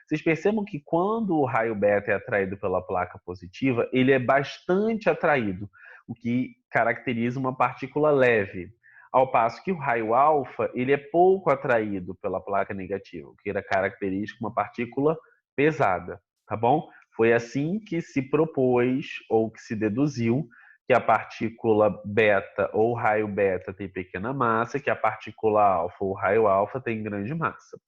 Vocês percebam que quando o raio beta é atraído pela placa positiva, ele é bastante atraído, o que caracteriza uma partícula leve. Ao passo que o raio alfa, ele é pouco atraído pela placa negativa, o que era característico uma partícula pesada, tá bom? Foi assim que se propôs ou que se deduziu que a partícula beta ou raio beta tem pequena massa, que a partícula alfa ou raio alfa tem grande massa.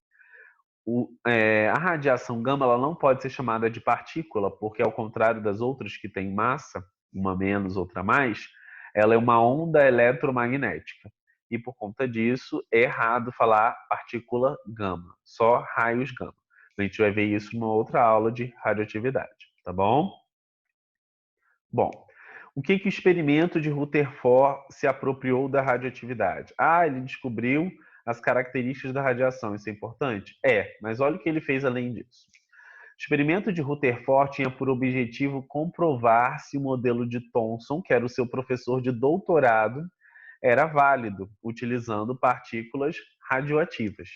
A radiação gama ela não pode ser chamada de partícula, porque ao contrário das outras que têm massa, uma menos, outra mais, ela é uma onda eletromagnética. E por conta disso, é errado falar partícula gama, só raios gama. A gente vai ver isso numa outra aula de radioatividade, tá bom? Bom, o que o experimento de Rutherford se apropriou da radioatividade? Ele descobriu as características da radiação, isso é importante? Mas olha o que ele fez além disso. O experimento de Rutherford tinha por objetivo comprovar se o modelo de Thomson, que era o seu professor de doutorado, era válido, utilizando partículas radioativas,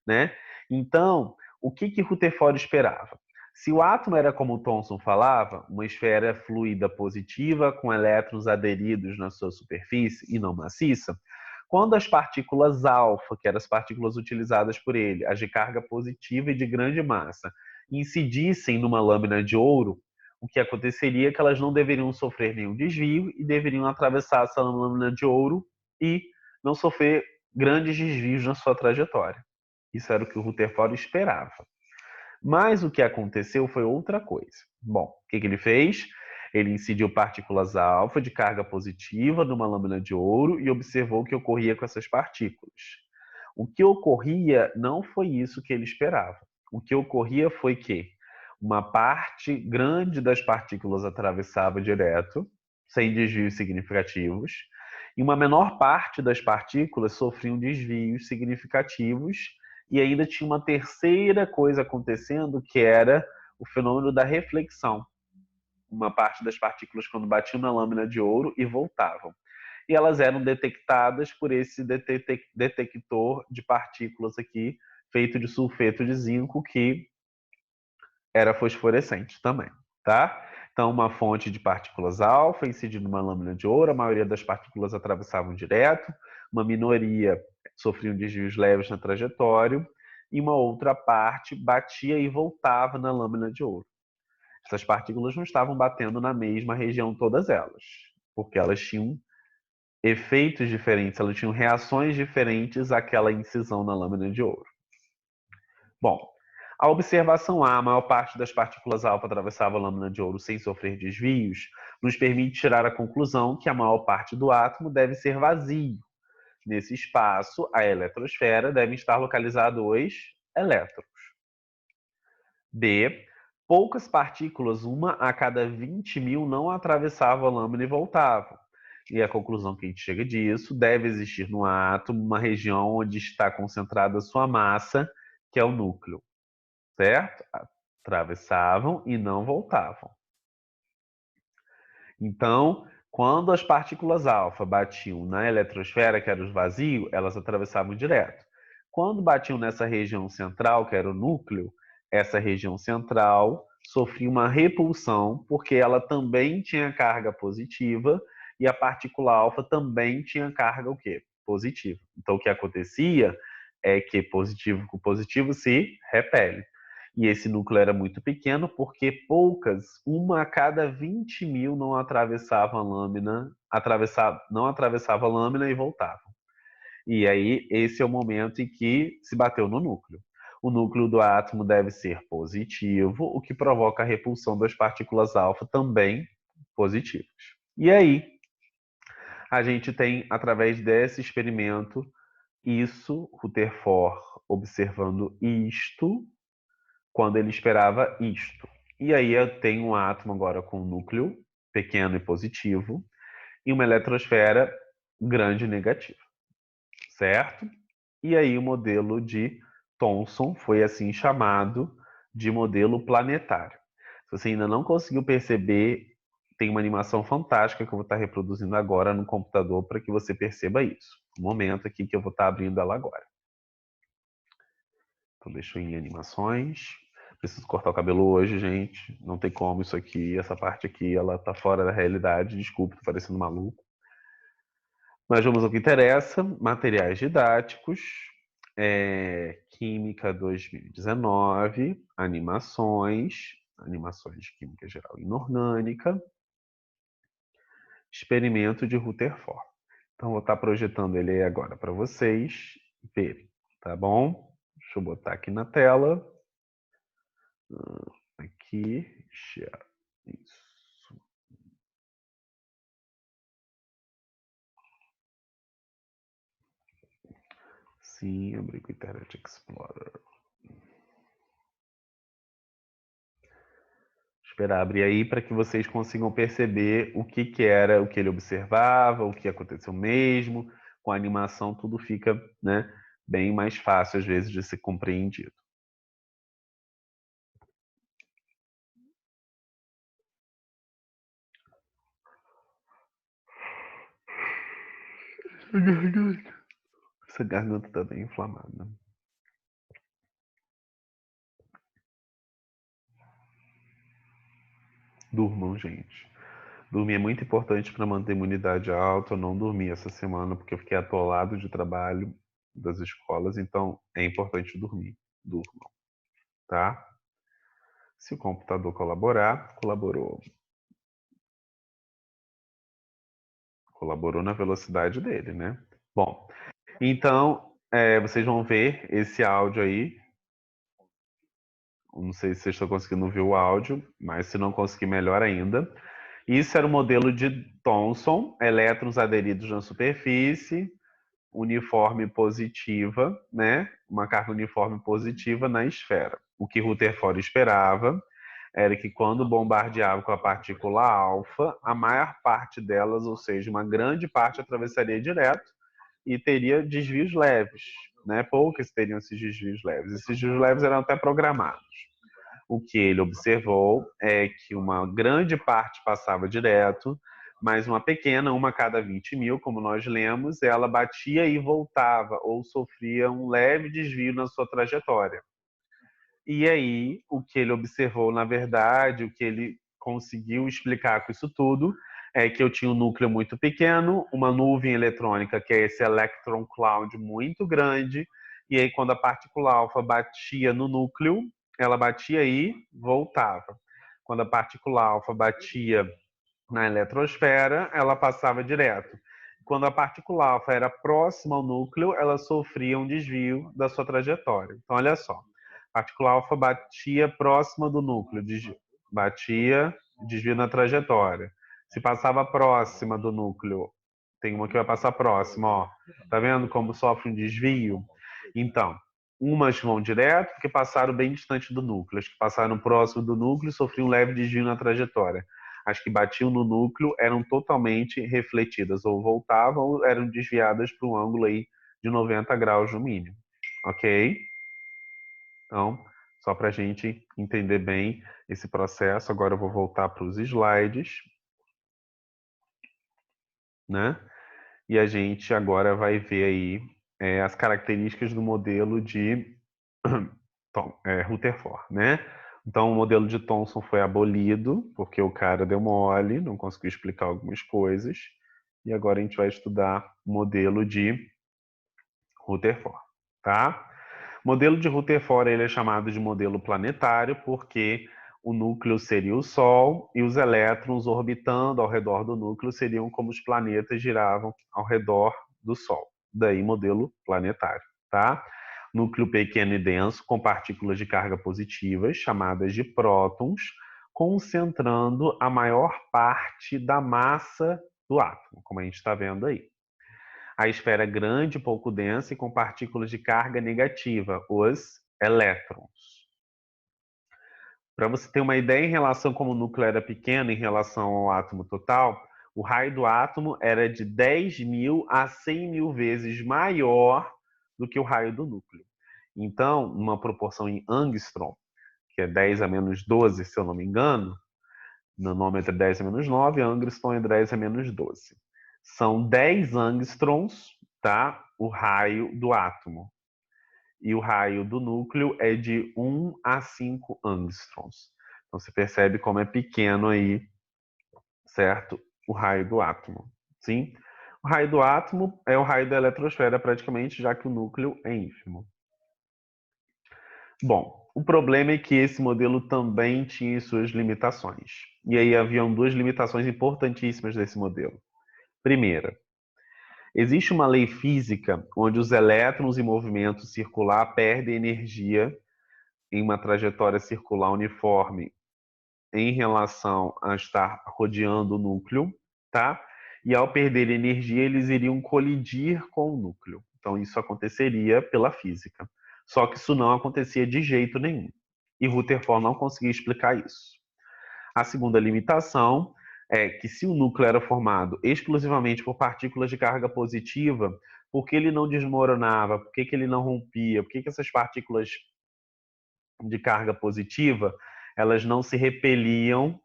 né? Então, o que Rutherford esperava? Se o átomo era como o Thomson falava, uma esfera fluida positiva com elétrons aderidos na sua superfície e não maciça, quando as partículas alfa, que eram as partículas utilizadas por ele, as de carga positiva e de grande massa, incidissem numa lâmina de ouro, o que aconteceria é que elas não deveriam sofrer nenhum desvio e deveriam atravessar essa lâmina de ouro e não sofrer grandes desvios na sua trajetória. Isso era o que o Rutherford esperava. Mas o que aconteceu foi outra coisa. Bom, o que ele fez? Ele incidiu partículas alfa de carga positiva numa lâmina de ouro e observou o que ocorria com essas partículas. O que ocorria não foi isso que ele esperava. O que ocorria foi que uma parte grande das partículas atravessava direto, sem desvios significativos, e uma menor parte das partículas sofriam desvios significativos, e ainda tinha uma terceira coisa acontecendo, que era o fenômeno da reflexão. Uma parte das partículas, quando batiam na lâmina de ouro, e voltavam. E elas eram detectadas por esse detector de partículas aqui, feito de sulfeto de zinco, que era fosforescente também, tá? Então, uma fonte de partículas alfa incidindo numa lâmina de ouro, a maioria das partículas atravessavam direto, uma minoria sofriam desvios leves na trajetória, e uma outra parte batia e voltava na lâmina de ouro. Essas partículas não estavam batendo na mesma região todas elas, porque elas tinham efeitos diferentes, elas tinham reações diferentes àquela incisão na lâmina de ouro. Bom, a observação A maior parte das partículas alfa atravessava a lâmina de ouro sem sofrer desvios, nos permite tirar a conclusão que a maior parte do átomo deve ser vazio. Nesse espaço, a eletrosfera deve estar localizada os elétrons. B, poucas partículas, uma a cada 20.000, não atravessavam a lâmina e voltavam. E a conclusão que a gente chega disso, deve existir no átomo uma região onde está concentrada a sua massa, que é o núcleo. Certo? Atravessavam e não voltavam. Então, quando as partículas alfa batiam na eletrosfera, que era o vazio, elas atravessavam direto. Quando batiam nessa região central, que era o núcleo, essa região central sofria uma repulsão, porque ela também tinha carga positiva e a partícula alfa também tinha carga o quê? Positiva. Então, o que acontecia é que positivo com positivo se repele. E esse núcleo era muito pequeno porque poucas, uma a cada 20.000 não atravessava a lâmina, não atravessava a lâmina e voltavam. E aí esse é o momento em que se bateu no núcleo. O núcleo do átomo deve ser positivo, o que provoca a repulsão das partículas alfa também positivas. E aí a gente tem, através desse experimento, isso, Rutherford observando isto, quando ele esperava isto. E aí eu tenho um átomo agora com um núcleo pequeno e positivo e uma eletrosfera grande e negativa, certo? E aí o modelo de Thomson foi assim chamado de modelo planetário. Se você ainda não conseguiu perceber, tem uma animação fantástica que eu vou estar reproduzindo agora no computador para que você perceba isso. Um momento aqui que eu vou estar abrindo ela agora. Então deixa eu ir em animações. Preciso cortar o cabelo hoje, gente. Não tem como isso aqui. Essa parte aqui, ela tá fora da realidade. Desculpe, tô parecendo maluco. Mas vamos ao que interessa. Materiais didáticos. Química 2019. Animações. Animações de Química Geral Inorgânica. Experimento de Rutherford. Então, vou estar projetando ele aí agora para vocês verem, tá bom? Deixa eu botar aqui na tela. Aqui, isso. Sim, abri com o Internet Explorer. Esperar abrir aí para que vocês consigam perceber o que era, o que ele observava, o que aconteceu mesmo. Com a animação tudo fica, né, bem mais fácil às vezes de ser compreendido. Essa garganta está bem inflamada. Durmam, gente. Dormir é muito importante para manter a imunidade alta. Eu não dormi essa semana porque eu fiquei atolado de trabalho das escolas, então é importante dormir. Durmam, tá? Se o computador colaborar, colaborou. Colaborou na velocidade dele, né? Bom, então vocês vão ver esse áudio aí. Não sei se vocês estão conseguindo ouvir o áudio, mas se não conseguir, melhor ainda. Isso era o modelo de Thomson, elétrons aderidos na superfície, uniforme positiva, né? Uma carga uniforme positiva na esfera. O que Rutherford esperava era que quando bombardeava com a partícula alfa, a maior parte delas, ou seja, uma grande parte, atravessaria direto e teria desvios leves, né? Poucas teriam esses desvios leves. Esses desvios leves eram até programados. O que ele observou é que uma grande parte passava direto, mas uma pequena, uma a cada 20 mil, como nós lemos, ela batia e voltava, ou sofria um leve desvio na sua trajetória. E aí, o que ele observou, na verdade, o que ele conseguiu explicar com isso tudo, é que eu tinha um núcleo muito pequeno, uma nuvem eletrônica, que é esse electron cloud muito grande, e aí quando a partícula alfa batia no núcleo, ela batia e voltava. Quando a partícula alfa batia na eletrosfera, ela passava direto. Quando a partícula alfa era próxima ao núcleo, ela sofria um desvio da sua trajetória. Então, olha só. A partícula alfa batia próxima do núcleo, batia, desvio na trajetória. Se passava próxima do núcleo, tem uma que vai passar próxima, ó. Tá vendo como sofre um desvio? Então, umas vão direto porque passaram bem distante do núcleo. As que passaram próximo do núcleo sofriam um leve desvio na trajetória. As que batiam no núcleo eram totalmente refletidas, ou voltavam ou eram desviadas para um ângulo aí de 90 graus no mínimo. Ok? Então, só para a gente entender bem esse processo, agora eu vou voltar para os slides, né? E a gente agora vai ver aí as características do modelo de Rutherford, né? Então, o modelo de Thomson foi abolido, porque o cara deu mole, não conseguiu explicar algumas coisas. E agora a gente vai estudar o modelo de Rutherford, tá? O modelo de Rutherford ele é chamado de modelo planetário porque o núcleo seria o Sol e os elétrons orbitando ao redor do núcleo seriam como os planetas giravam ao redor do Sol. Daí modelo planetário, tá? Núcleo pequeno e denso com partículas de carga positivas, chamadas de prótons, concentrando a maior parte da massa do átomo, como a gente está vendo aí. A esfera é grande, pouco densa e com partículas de carga negativa, os elétrons. Para você ter uma ideia em relação a como o núcleo era pequeno em relação ao átomo total, o raio do átomo era de 10.000 a 100.000 vezes maior do que o raio do núcleo. Então, uma proporção em angstrom, que é 10 a menos 12, se eu não me engano, nanômetro é 10 a menos 9, angstrom é 10 a menos 12. São 10 angstroms, tá? O raio do átomo. e o raio do núcleo é de 1 a 5 angstroms. Então você percebe como é pequeno aí, certo? O raio do átomo, sim? O raio do átomo é o raio da eletrosfera praticamente, já que o núcleo é ínfimo. Bom, o problema é que esse modelo também tinha suas limitações. E aí haviam duas limitações importantíssimas desse modelo. Primeira, existe uma lei física onde os elétrons em movimento circular perdem energia em uma trajetória circular uniforme em relação a estar rodeando o núcleo, tá? E ao perder energia, eles iriam colidir com o núcleo. Então, isso aconteceria pela física. Só que isso não acontecia de jeito nenhum. E Rutherford não conseguia explicar isso. A segunda limitação é que se o núcleo era formado exclusivamente por partículas de carga positiva, por que ele não desmoronava? Por que ele não rompia? Por que essas partículas de carga positiva elas não se repeliam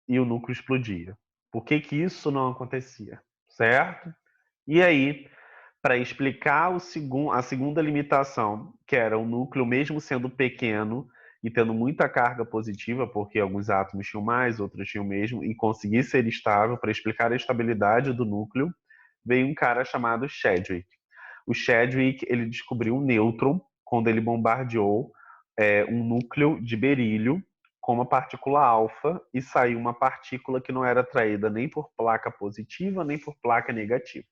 e o núcleo explodia? Por que isso não acontecia? Certo? E aí, para explicar a segunda limitação, que era o núcleo, mesmo sendo pequeno e tendo muita carga positiva, porque alguns átomos tinham mais, outros tinham mesmo, e conseguir ser estável, para explicar a estabilidade do núcleo, veio um cara chamado Chadwick. O Chadwick ele descobriu um nêutron quando ele bombardeou um núcleo de berílio com uma partícula alfa e saiu uma partícula que não era atraída nem por placa positiva nem por placa negativa.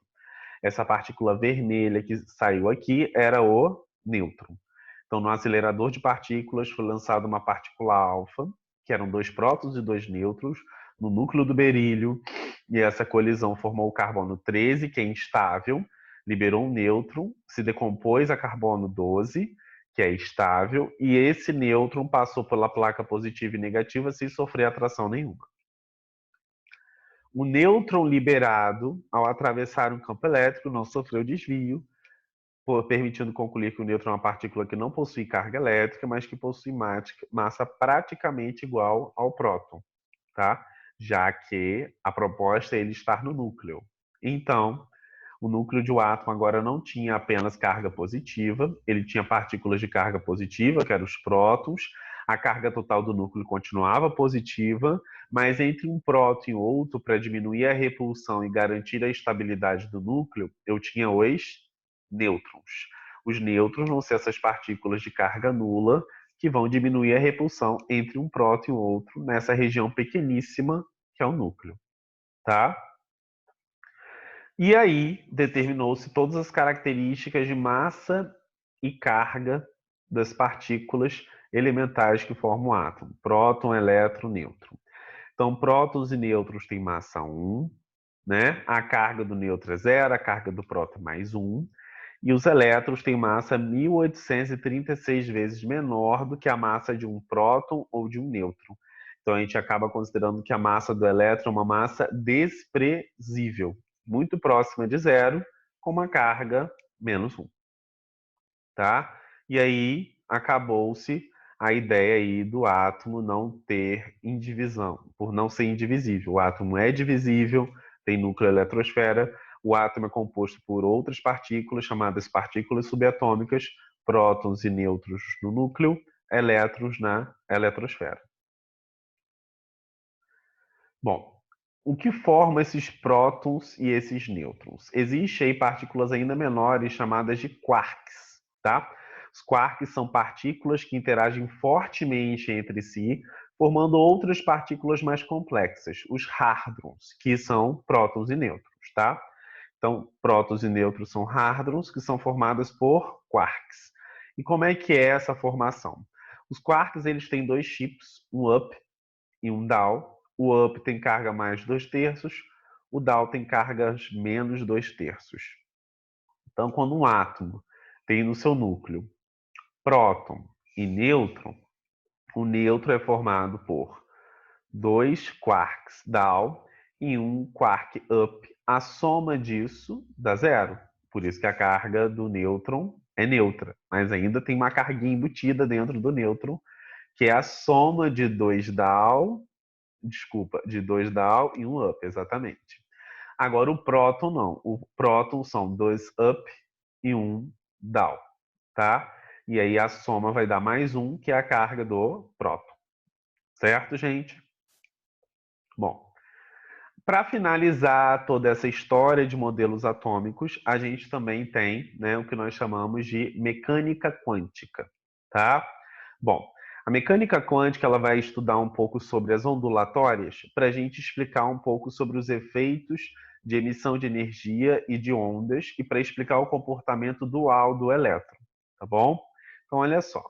Essa partícula vermelha que saiu aqui era o nêutron. Então, no acelerador de partículas foi lançada uma partícula alfa, que eram 2 prótons e 2 nêutrons, no núcleo do berílio, e essa colisão formou o carbono 13, que é instável, liberou um nêutron, se decompôs a carbono 12, que é estável, e esse nêutron passou pela placa positiva e negativa sem sofrer atração nenhuma. O nêutron liberado, ao atravessar um campo elétrico, não sofreu desvio, permitindo concluir que o nêutron é uma partícula que não possui carga elétrica, mas que possui massa praticamente igual ao próton, tá? Já que a proposta é ele estar no núcleo. Então, o núcleo de um átomo agora não tinha apenas carga positiva, ele tinha partículas de carga positiva, que eram os prótons, a carga total do núcleo continuava positiva, mas entre um próton e outro, para diminuir a repulsão e garantir a estabilidade do núcleo, eu tinha os nêutrons. Os nêutrons vão ser essas partículas de carga nula que vão diminuir a repulsão entre um próton e outro nessa região pequeníssima que é o núcleo, tá? E aí determinou-se todas as características de massa e carga das partículas elementares que formam o átomo: próton, elétron, nêutron. Então, prótons e nêutrons têm massa 1, né? A carga do nêutron é 0, a carga do próton é mais 1. E os elétrons têm massa 1836 vezes menor do que a massa de um próton ou de um nêutron. Então, a gente acaba considerando que a massa do elétron é uma massa desprezível, muito próxima de zero, com uma carga menos 1. Tá? E aí acabou-se a ideia aí do átomo não ter indivisão, por não ser indivisível. O átomo é divisível, tem núcleo e eletrosfera, o átomo é composto por outras partículas, chamadas partículas subatômicas, prótons e nêutrons no núcleo, elétrons na eletrosfera. Bom, o que forma esses prótons e esses nêutrons? Existem aí partículas ainda menores chamadas de quarks, tá? Os quarks são partículas que interagem fortemente entre si, formando outras partículas mais complexas, os hadrons, que são prótons e nêutrons, tá? Então, prótons e nêutrons são hadrons, que são formados por quarks. E como é que é essa formação? Os quarks eles têm dois chips, um up e um down. O up tem carga mais 2/3, o down tem cargas menos 2/3. Então, quando um átomo tem no seu núcleo próton e nêutron, o nêutron é formado por 2 quarks down e um quark up. A soma disso dá zero. Por isso que a carga do nêutron é neutra. Mas ainda tem uma carguinha embutida dentro do nêutron, que é a soma de 2 down, de 2 down e um up, exatamente. Agora o próton não. O próton são 2 up e um down. tá? E aí a soma vai dar mais 1, que é a carga do próton. Certo, gente? Bom, para finalizar toda essa história de modelos atômicos, a gente também tem, né, o que nós chamamos de mecânica quântica, tá? Bom, a mecânica quântica ela vai estudar um pouco sobre as ondulatórias para a gente explicar um pouco sobre os efeitos de emissão de energia e de ondas e para explicar o comportamento dual do elétron, tá bom? Então, olha só.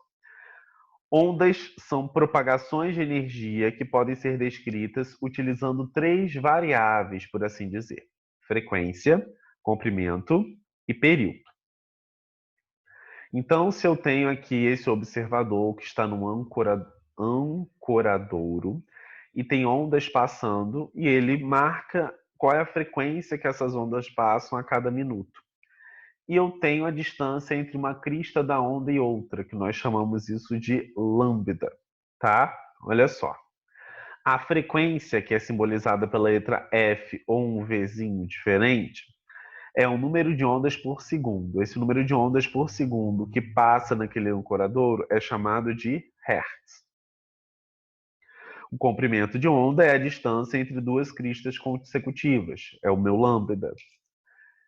Ondas são propagações de energia que podem ser descritas utilizando três variáveis, por assim dizer: frequência, comprimento e período. Então, se eu tenho aqui esse observador que está num ancoradouro e tem ondas passando, e ele marca qual é a frequência que essas ondas passam a cada minuto. E eu tenho a distância entre uma crista da onda e outra, que nós chamamos isso de lambda, tá? Olha só. A frequência, que é simbolizada pela letra F ou um Vzinho diferente, é o número de ondas por segundo. Esse número de ondas por segundo que passa naquele ancoradouro é chamado de Hertz. O comprimento de onda é a distância entre duas cristas consecutivas, é o meu lambda.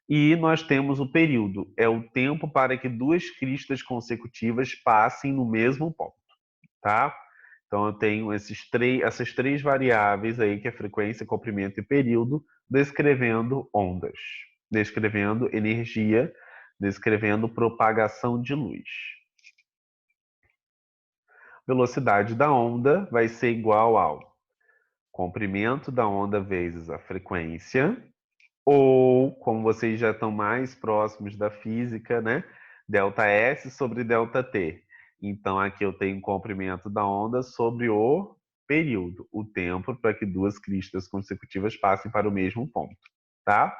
E nós temos o período, é o tempo para que duas cristas consecutivas passem no mesmo ponto, tá? Então eu tenho essas três variáveis aí, que é frequência, comprimento e período, descrevendo ondas, descrevendo energia, descrevendo propagação de luz. Velocidade da onda vai ser igual ao comprimento da onda vezes a frequência, ou, como vocês já estão mais próximos da física, né? ΔS sobre ΔT. Então, aqui eu tenho o comprimento da onda sobre o período, o tempo para que duas cristas consecutivas passem para o mesmo ponto, tá?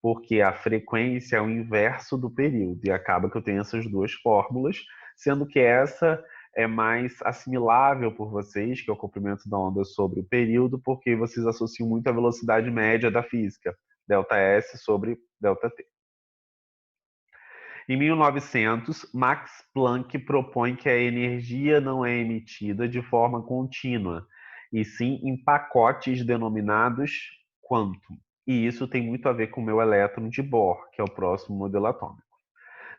Porque a frequência é o inverso do período, e acaba que eu tenho essas duas fórmulas, sendo que essa é mais assimilável por vocês, que é o comprimento da onda sobre o período, porque vocês associam muito a velocidade média da física, ΔS sobre ΔT. Em 1900, Max Planck propõe que a energia não é emitida de forma contínua, e sim em pacotes denominados quantum. E isso tem muito a ver com o meu elétron de Bohr, que é o próximo modelo atômico.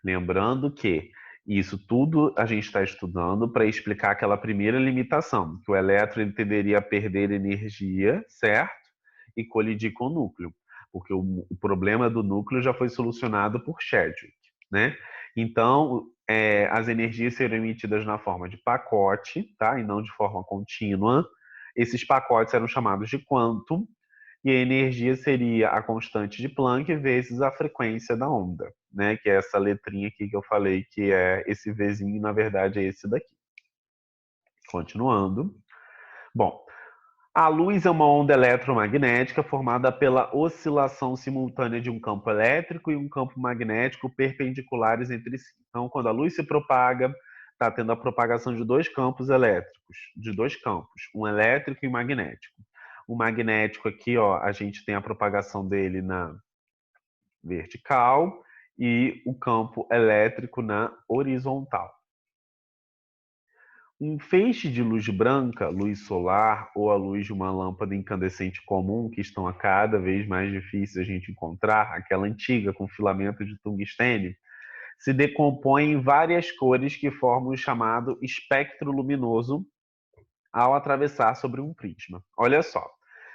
Lembrando que isso tudo a gente está estudando para explicar aquela primeira limitação, que o elétron ele tenderia a perder energia, certo? E colidir com o núcleo, porque o problema do núcleo já foi solucionado por Chadwick, né? Então, as energias serão emitidas na forma de pacote, tá? E não de forma contínua. Esses pacotes eram chamados de quantum, e a energia seria a constante de Planck vezes a frequência da onda, né? Que é essa letrinha aqui que eu falei, que é esse Vzinho, na verdade é esse daqui. Continuando. Bom, a luz é uma onda eletromagnética formada pela oscilação simultânea de um campo elétrico e um campo magnético perpendiculares entre si. Então, quando a luz se propaga, está tendo a propagação de dois campos elétricos, de dois campos, um elétrico e um magnético. O magnético aqui, ó, a gente tem a propagação dele na vertical e o campo elétrico na horizontal. Um feixe de luz branca, luz solar ou a luz de uma lâmpada incandescente comum, que estão a cada vez mais difíceis a gente encontrar, aquela antiga com filamento de tungstênio, se decompõe em várias cores que formam o chamado espectro luminoso ao atravessar sobre um prisma. Olha só,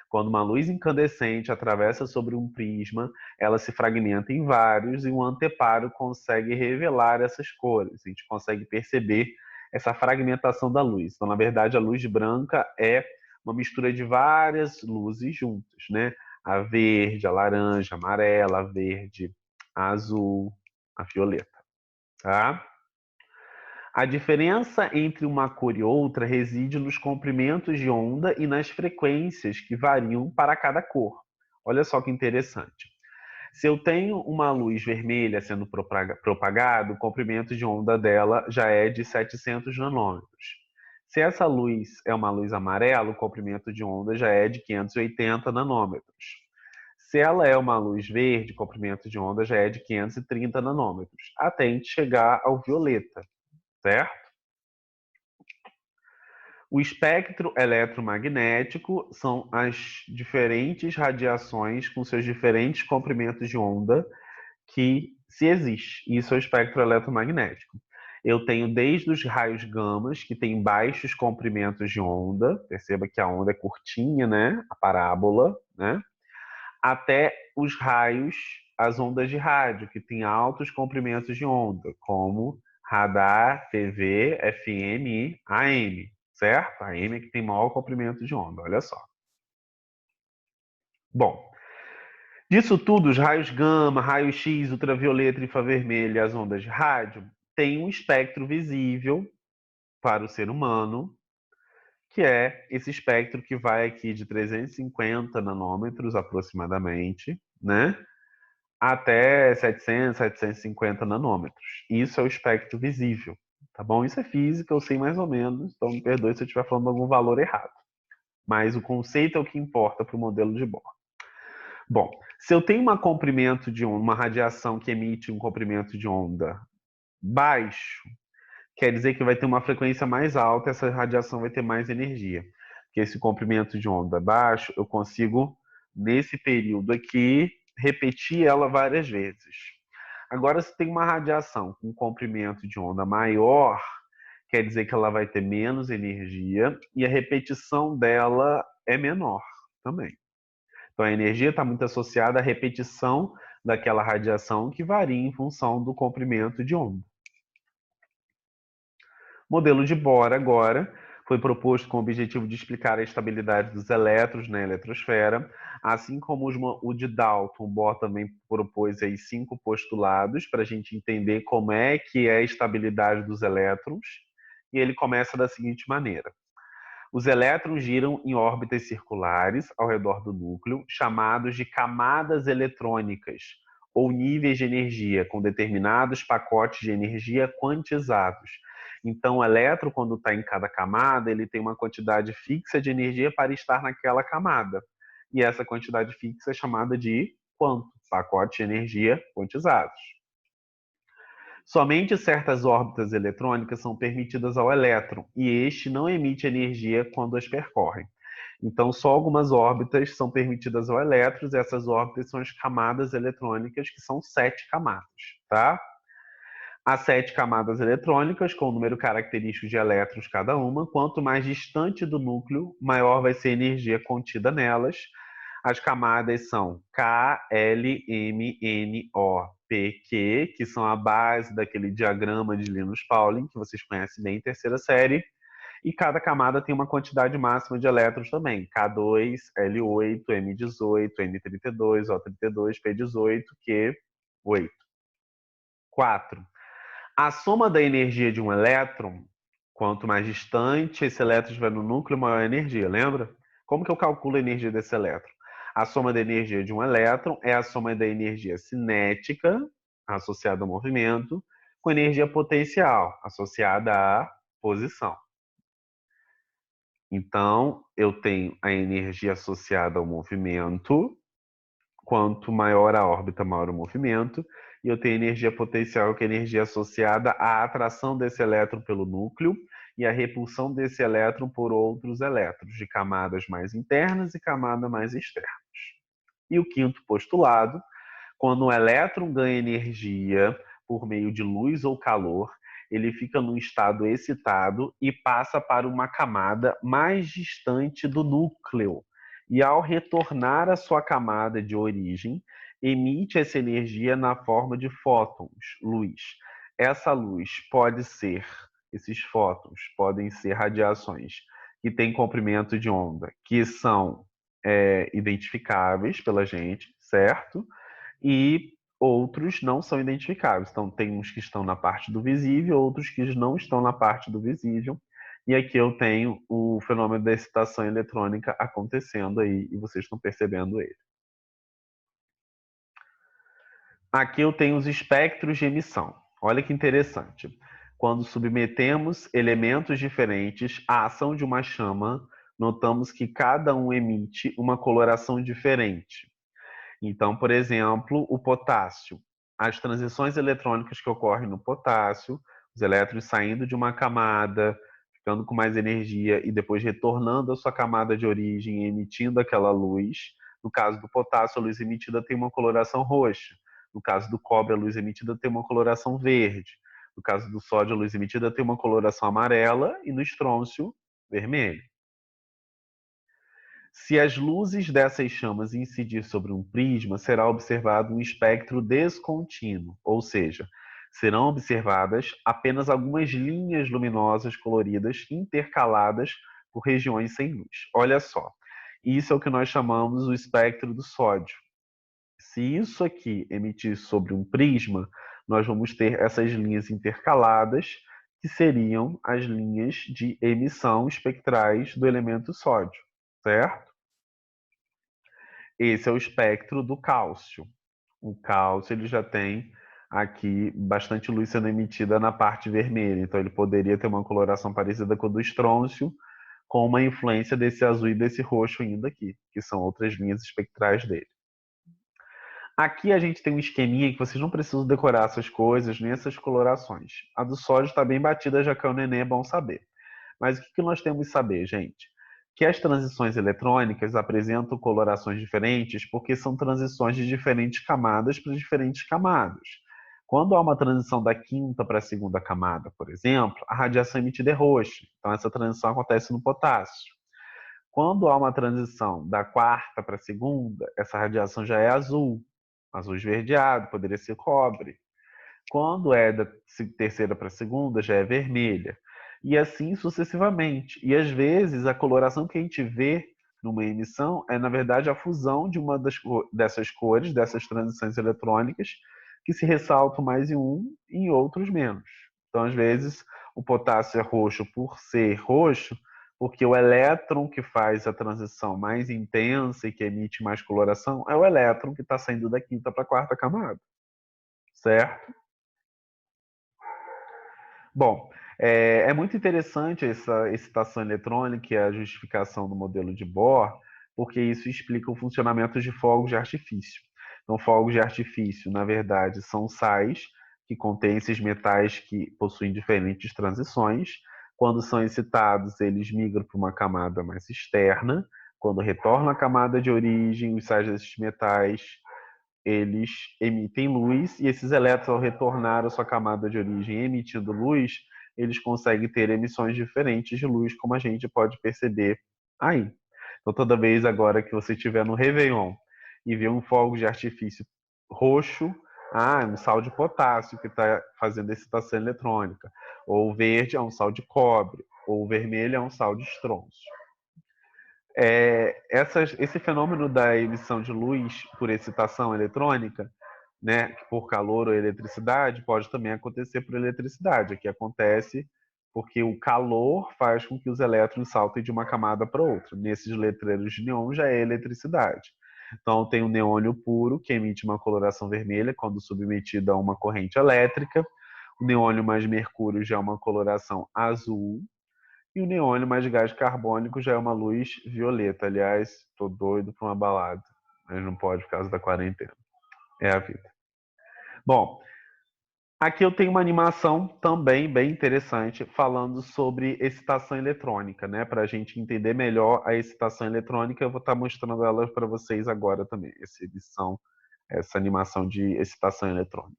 quando uma luz incandescente atravessa sobre um prisma, ela se fragmenta em vários e um anteparo consegue revelar essas cores. A gente consegue perceber essa fragmentação da luz. Então, na verdade, a luz branca é uma mistura de várias luzes juntas, né? A verde, a laranja, a amarela, a verde, a azul, a violeta, tá? A diferença entre uma cor e outra reside nos comprimentos de onda e nas frequências que variam para cada cor. Olha só que interessante. Se eu tenho uma luz vermelha sendo propagada, o comprimento de onda dela já é de 700 nanômetros. Se essa luz é uma luz amarela, o comprimento de onda já é de 580 nanômetros. Se ela é uma luz verde, o comprimento de onda já é de 530 nanômetros, até a gente chegar ao violeta, certo? O espectro eletromagnético são as diferentes radiações com seus diferentes comprimentos de onda que se existe. Isso é o espectro eletromagnético. Eu tenho desde os raios gamas, que tem baixos comprimentos de onda, perceba que a onda é curtinha, né? A parábola, né? Até os raios, as ondas de rádio, que tem altos comprimentos de onda, como radar, TV, FM e AM, certo? A AM é que tem maior comprimento de onda, olha só. Bom, disso tudo, os raios gama, raio X, ultravioleta, infravermelho e as ondas de rádio têm um espectro visível para o ser humano, que é esse espectro que vai aqui de 350 nanômetros aproximadamente, né? Até 700, 750 nanômetros. Isso é o espectro visível, tá bom? Isso é física, eu sei mais ou menos, então me perdoe se eu estiver falando algum valor errado. Mas o conceito é o que importa para o modelo de Bohr. Bom, se eu tenho uma comprimento de onda, uma radiação que emite um comprimento de onda baixo, quer dizer que vai ter uma frequência mais alta, essa radiação vai ter mais energia. Porque esse comprimento de onda baixo, eu consigo, nesse período aqui, repetir ela várias vezes. Agora, se tem uma radiação com comprimento de onda maior, quer dizer que ela vai ter menos energia e a repetição dela é menor também. Então, a energia está muito associada à repetição daquela radiação que varia em função do comprimento de onda. O modelo de Bohr, agora, foi proposto com o objetivo de explicar a estabilidade dos elétrons na eletrosfera, assim como o de Dalton. Bohr também propôs aí 5 postulados para a gente entender como é que é a estabilidade dos elétrons, e ele começa da seguinte maneira. Os elétrons giram em órbitas circulares ao redor do núcleo, chamados de camadas eletrônicas, ou níveis de energia, com determinados pacotes de energia quantizados. Então, o elétron, quando está em cada camada, ele tem uma quantidade fixa de energia para estar naquela camada. E essa quantidade fixa é chamada de quanto? Pacote de energia quantizados. Somente certas órbitas eletrônicas são permitidas ao elétron, e este não emite energia quando as percorre. Então, só algumas órbitas são permitidas ao elétron, e essas órbitas são as camadas eletrônicas, que são 7 camadas, tá? As 7 camadas eletrônicas, com o número característico de elétrons cada uma, quanto mais distante do núcleo, maior vai ser a energia contida nelas. As camadas são K, L, M, N, O, P, Q, que são a base daquele diagrama de Linus Pauling, que vocês conhecem bem em terceira série. E cada camada tem uma quantidade máxima de elétrons também. K2, L8, M18, N32, O32, P18, Q8. 4. A soma da energia de um elétron, quanto mais distante esse elétron estiver no núcleo, maior a energia, lembra? Como que eu calculo a energia desse elétron? A soma da energia de um elétron é a soma da energia cinética, associada ao movimento, com energia potencial, associada à posição. Então, eu tenho a energia associada ao movimento, quanto maior a órbita, maior o movimento, e eu tenho energia potencial, que é a energia associada à atração desse elétron pelo núcleo e à repulsão desse elétron por outros elétrons, de camadas mais internas e camadas mais externas. E o quinto postulado, quando o elétron ganha energia por meio de luz ou calor, ele fica num estado excitado e passa para uma camada mais distante do núcleo. E ao retornar à sua camada de origem, emite essa energia na forma de fótons, luz. Essa luz pode ser, esses fótons podem ser radiações que têm comprimento de onda, que são identificáveis pela gente, certo? E outros não são identificáveis. Então, tem uns que estão na parte do visível, outros que não estão na parte do visível. E aqui eu tenho o fenômeno da excitação eletrônica acontecendo aí, e vocês estão percebendo ele. Aqui eu tenho os espectros de emissão. Olha que interessante. Quando submetemos elementos diferentes à ação de uma chama, notamos que cada um emite uma coloração diferente. Então, por exemplo, o potássio. As transições eletrônicas que ocorrem no potássio, os elétrons saindo de uma camada, ficando com mais energia e depois retornando à sua camada de origem e emitindo aquela luz. No caso do potássio, a luz emitida tem uma coloração roxa. No caso do cobre, a luz emitida tem uma coloração verde. No caso do sódio, a luz emitida tem uma coloração amarela e no estrôncio, vermelho. Se as luzes dessas chamas incidir sobre um prisma, será observado um espectro descontínuo, ou seja, serão observadas apenas algumas linhas luminosas coloridas intercaladas por regiões sem luz. Olha só, isso é o que nós chamamos o espectro do sódio. Se isso aqui emitir sobre um prisma, nós vamos ter essas linhas intercaladas, que seriam as linhas de emissão espectrais do elemento sódio, certo? Esse é o espectro do cálcio. O cálcio ele já tem aqui bastante luz sendo emitida na parte vermelha, então ele poderia ter uma coloração parecida com a do estrôncio, com uma influência desse azul e desse roxo ainda aqui, que são outras linhas espectrais dele. Aqui a gente tem um esqueminha que vocês não precisam decorar essas coisas, nem essas colorações. A do sódio está bem batida, já que é o neném, é bom saber. Mas o que nós temos que saber, gente? Que as transições eletrônicas apresentam colorações diferentes porque são transições de diferentes camadas para diferentes camadas. Quando há uma transição da quinta para a segunda camada, por exemplo, a radiação emitida é roxa. Então, essa transição acontece no potássio. Quando há uma transição da quarta para a segunda, essa radiação já é azul. Azul esverdeado, poderia ser cobre. Quando é da terceira para a segunda, já é vermelha. E assim sucessivamente. E às vezes a coloração que a gente vê numa emissão é, na verdade, a fusão de uma dessas cores, dessas transições eletrônicas, que se ressaltam mais em um e em outros menos. Então, às vezes, o potássio é roxo por ser roxo, porque o elétron que faz a transição mais intensa e que emite mais coloração é o elétron que está saindo da quinta para a quarta camada. Certo? Bom, é muito interessante essa excitação eletrônica e a justificação do modelo de Bohr, porque isso explica o funcionamento de fogos de artifício. Então, fogos de artifício, na verdade, são sais que contêm esses metais que possuem diferentes transições. Quando são excitados, eles migram para uma camada mais externa. Quando retornam à camada de origem, os sais desses metais eles emitem luz e esses elétrons, ao retornar à sua camada de origem emitindo luz, eles conseguem ter emissões diferentes de luz, como a gente pode perceber aí. Então, toda vez agora que você estiver no Réveillon e ver um fogo de artifício roxo, é um sal de potássio que está fazendo excitação eletrônica. Ou verde é um sal de cobre. Ou vermelho é um sal de estrôncio. Esse fenômeno da emissão de luz por excitação eletrônica, né, por calor ou eletricidade, pode também acontecer por eletricidade. Aqui acontece porque o calor faz com que os elétrons saltem de uma camada para outra. Nesses letreiros de neon já é eletricidade. Então tem o neônio puro, que emite uma coloração vermelha quando submetido a uma corrente elétrica. O neônio mais mercúrio já é uma coloração azul. E o neônio mais gás carbônico já é uma luz violeta. Aliás, tô doido para uma balada, mas não pode por causa da quarentena. É a vida. Bom, aqui eu tenho uma animação também bem interessante falando sobre excitação eletrônica, né? Para a gente entender melhor a excitação eletrônica, eu vou estar mostrando ela para vocês agora também. Essa animação de excitação eletrônica.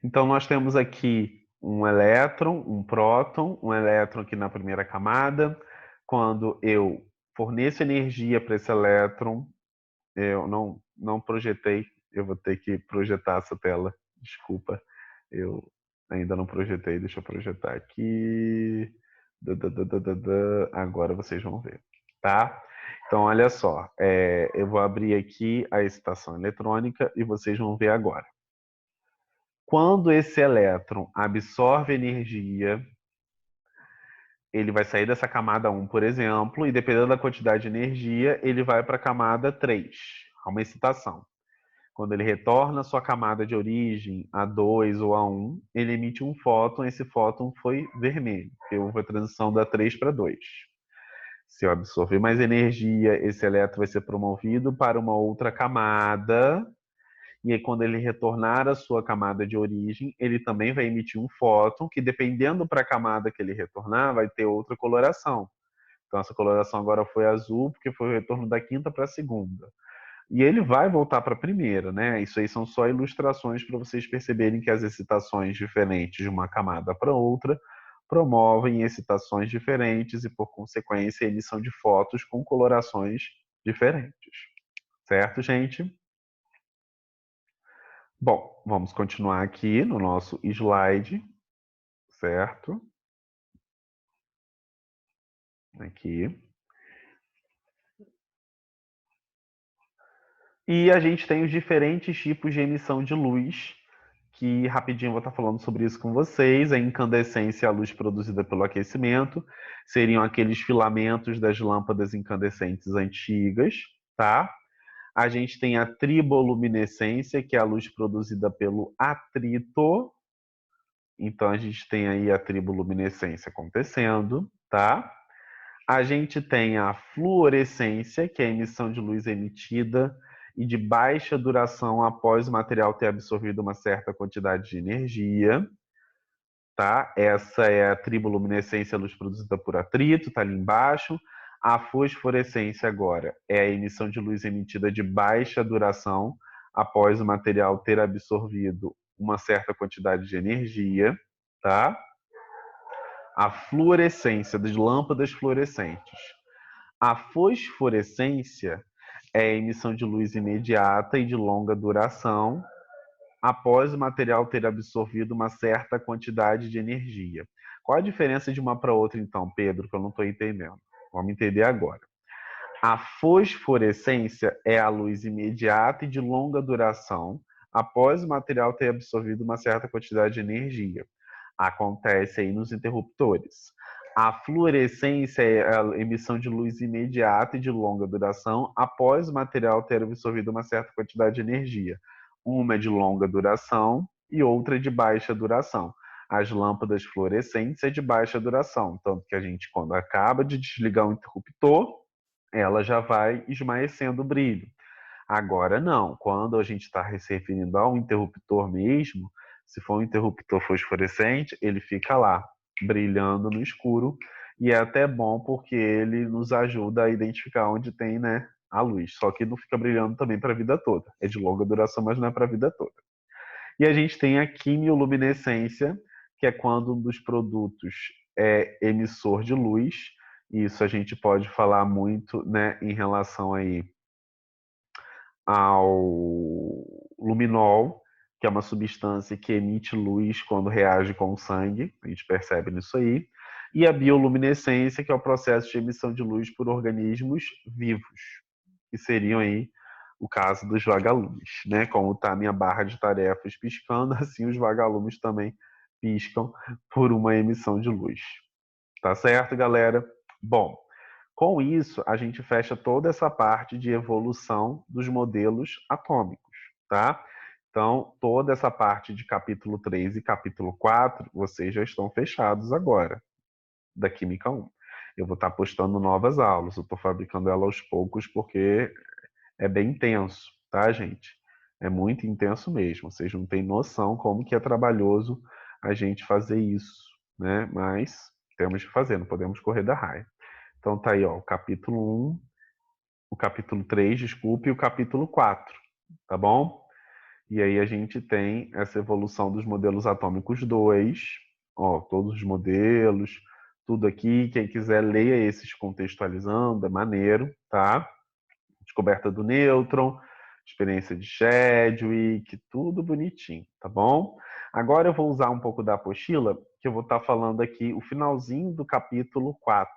Então nós temos aqui um elétron, um próton, um elétron aqui na primeira camada. Quando eu forneço energia para esse elétron, eu não projetei, eu vou ter que projetar essa tela. Desculpa, eu ainda não projetei, deixa eu projetar aqui. Agora vocês vão ver, tá? Então, olha só, eu vou abrir aqui a excitação eletrônica e vocês vão ver agora. Quando esse elétron absorve energia, ele vai sair dessa camada 1, por exemplo, e dependendo da quantidade de energia, ele vai para a camada 3, a uma excitação. Quando ele retorna à sua camada de origem, A2 ou A1, ele emite um fóton, esse fóton foi vermelho, porque houve a transição da 3 para 2. Se eu absorver mais energia, esse elétron vai ser promovido para uma outra camada. E aí, quando ele retornar à sua camada de origem, ele também vai emitir um fóton, que dependendo para a camada que ele retornar, vai ter outra coloração. Então, essa coloração agora foi azul, porque foi o retorno da quinta para a segunda. E ele vai voltar para a primeira, né? Isso aí são só ilustrações para vocês perceberem que as excitações diferentes de uma camada para outra promovem excitações diferentes e, por consequência, a emissão de fótons com colorações diferentes. Certo, gente? Bom, vamos continuar aqui no nosso slide, certo? Aqui. E a gente tem os diferentes tipos de emissão de luz, que rapidinho eu vou estar falando sobre isso com vocês. A incandescência é a luz produzida pelo aquecimento, seriam aqueles filamentos das lâmpadas incandescentes antigas, tá? A gente tem a triboluminescência, que é a luz produzida pelo atrito. Então a gente tem aí a triboluminescência acontecendo, tá? A gente tem a fluorescência, que é a emissão de luz emitida e de baixa duração após o material ter absorvido uma certa quantidade de energia. Tá? Essa é a triboluminescência, a luz produzida por atrito, está ali embaixo. A fosforescência agora é a emissão de luz emitida de baixa duração após o material ter absorvido uma certa quantidade de energia. Tá? A fluorescência das lâmpadas fluorescentes. A fosforescência é a emissão de luz imediata e de longa duração após o material ter absorvido uma certa quantidade de energia. Qual a diferença de uma para outra, então, Pedro, que eu não estou entendendo? Vamos entender agora. A fosforescência é a luz imediata e de longa duração após o material ter absorvido uma certa quantidade de energia. Acontece aí nos interruptores. A fluorescência é a emissão de luz imediata e de longa duração após o material ter absorvido uma certa quantidade de energia. Uma é de longa duração e outra é de baixa duração. As lâmpadas fluorescentes é de baixa duração, tanto que a gente, quando acaba de desligar o interruptor, ela já vai esmaecendo o brilho. Agora não, quando a gente está se referindo ao interruptor mesmo, se for um interruptor fosforescente, ele fica lá, brilhando no escuro, e é até bom porque ele nos ajuda a identificar onde tem, né, a luz. Só que não fica brilhando também para a vida toda. É de longa duração, mas não é para a vida toda. E a gente tem a quimioluminescência, que é quando um dos produtos é emissor de luz. Isso a gente pode falar muito, né, em relação aí ao luminol, que é uma substância que emite luz quando reage com o sangue, a gente percebe nisso aí, e a bioluminescência, que é o processo de emissão de luz por organismos vivos, que seriam aí o caso dos vagalumes, né? Como está a minha barra de tarefas piscando, assim os vagalumes também piscam por uma emissão de luz. Tá certo, galera? Bom, com isso, a gente fecha toda essa parte de evolução dos modelos atômicos, tá? Então, toda essa parte de capítulo 3 e capítulo 4, vocês já estão fechados agora, da Química 1. Eu vou estar postando novas aulas, eu estou fabricando ela aos poucos porque é bem intenso, tá, gente? É muito intenso mesmo, vocês não têm noção como que é trabalhoso a gente fazer isso, né? Mas temos que fazer, não podemos correr da raia. Então tá aí, ó, o capítulo 1, o capítulo 3, desculpe, e o capítulo 4, tá bom? E aí a gente tem essa evolução dos modelos atômicos 2, ó, todos os modelos, tudo aqui. Quem quiser, leia esses contextualizando, é maneiro, tá? Descoberta do nêutron, experiência de Chadwick, tudo bonitinho, tá bom? Agora eu vou usar um pouco da apostila, que eu vou estar falando aqui o finalzinho do capítulo 4,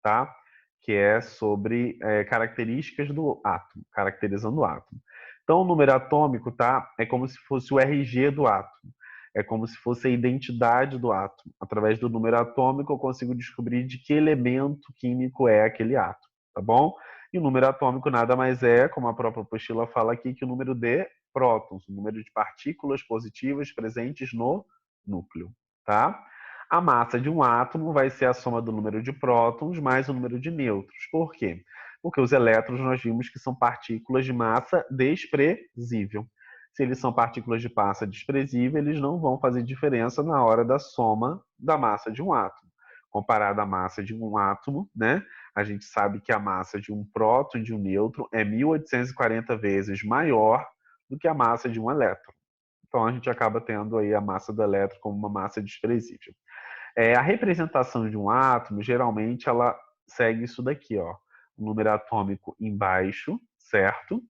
tá? Que é sobre características do átomo, caracterizando o átomo. Então, o número atômico, tá? É como se fosse o RG do átomo. É como se fosse a identidade do átomo. Através do número atômico, eu consigo descobrir de que elemento químico é aquele átomo, tá bom? E o número atômico nada mais é, como a própria apostila fala aqui, que o número de prótons, o número de partículas positivas presentes no núcleo, tá? A massa de um átomo vai ser a soma do número de prótons mais o número de nêutrons. Por quê? Porque os elétrons nós vimos que são partículas de massa desprezível. Se eles são partículas de massa desprezível, eles não vão fazer diferença na hora da soma da massa de um átomo. Comparado à massa de um átomo, né? A gente sabe que a massa de um próton e de um nêutron é 1840 vezes maior do que a massa de um elétron. Então a gente acaba tendo aí a massa do elétron como uma massa desprezível. A representação de um átomo, geralmente, ela segue isso daqui, ó. O número atômico embaixo, certo?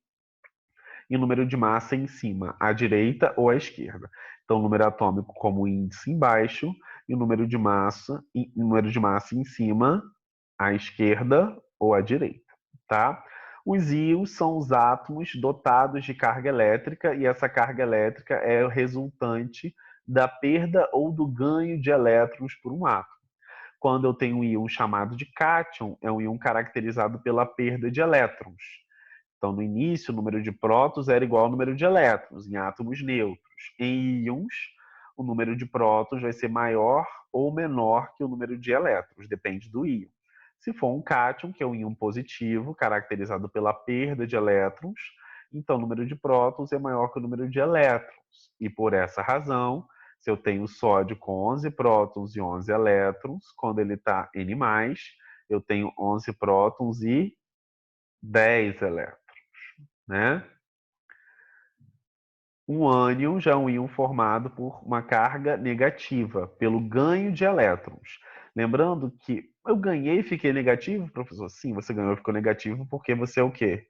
E o número de massa em cima, à direita ou à esquerda. Então, o número atômico como índice embaixo e o número de massa em cima, à esquerda ou à direita, tá? Os íons são os átomos dotados de carga elétrica e essa carga elétrica é resultante da perda ou do ganho de elétrons por um átomo. Quando eu tenho um íon chamado de cátion, é um íon caracterizado pela perda de elétrons. Então, no início, o número de prótons era igual ao número de elétrons em átomos neutros. Em íons, o número de prótons vai ser maior ou menor que o número de elétrons, depende do íon. Se for um cátion, que é um íon positivo, caracterizado pela perda de elétrons, então o número de prótons é maior que o número de elétrons. E por essa razão, se eu tenho sódio com 11 prótons e 11 elétrons, quando ele está N+, eu tenho 11 prótons e 10 elétrons, né? Um ânion já é um íon formado por uma carga negativa, pelo ganho de elétrons. Lembrando que eu ganhei e fiquei negativo, professor? Sim, você ganhou e ficou negativo porque você é o quê?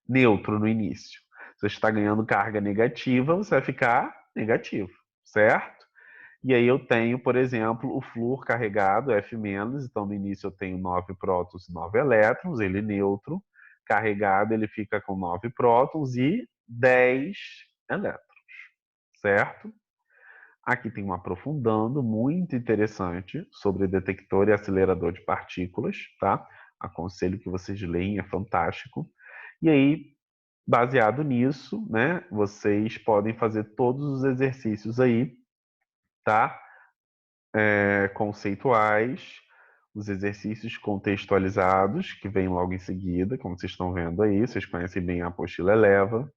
Neutro no início. Se você está ganhando carga negativa, você vai ficar negativo, certo? E aí eu tenho, por exemplo, o flúor carregado, F-, então no início eu tenho 9 prótons e 9 elétrons, ele neutro, carregado ele fica com 9 prótons e 10 elétrons, certo? Aqui tem um aprofundando muito interessante sobre detector e acelerador de partículas, tá? Aconselho que vocês leem, é fantástico. E aí, baseado nisso, né, vocês podem fazer todos os exercícios aí, tá? Conceituais, os exercícios contextualizados, que vem logo em seguida, como vocês estão vendo aí, vocês conhecem bem a apostila Eleva,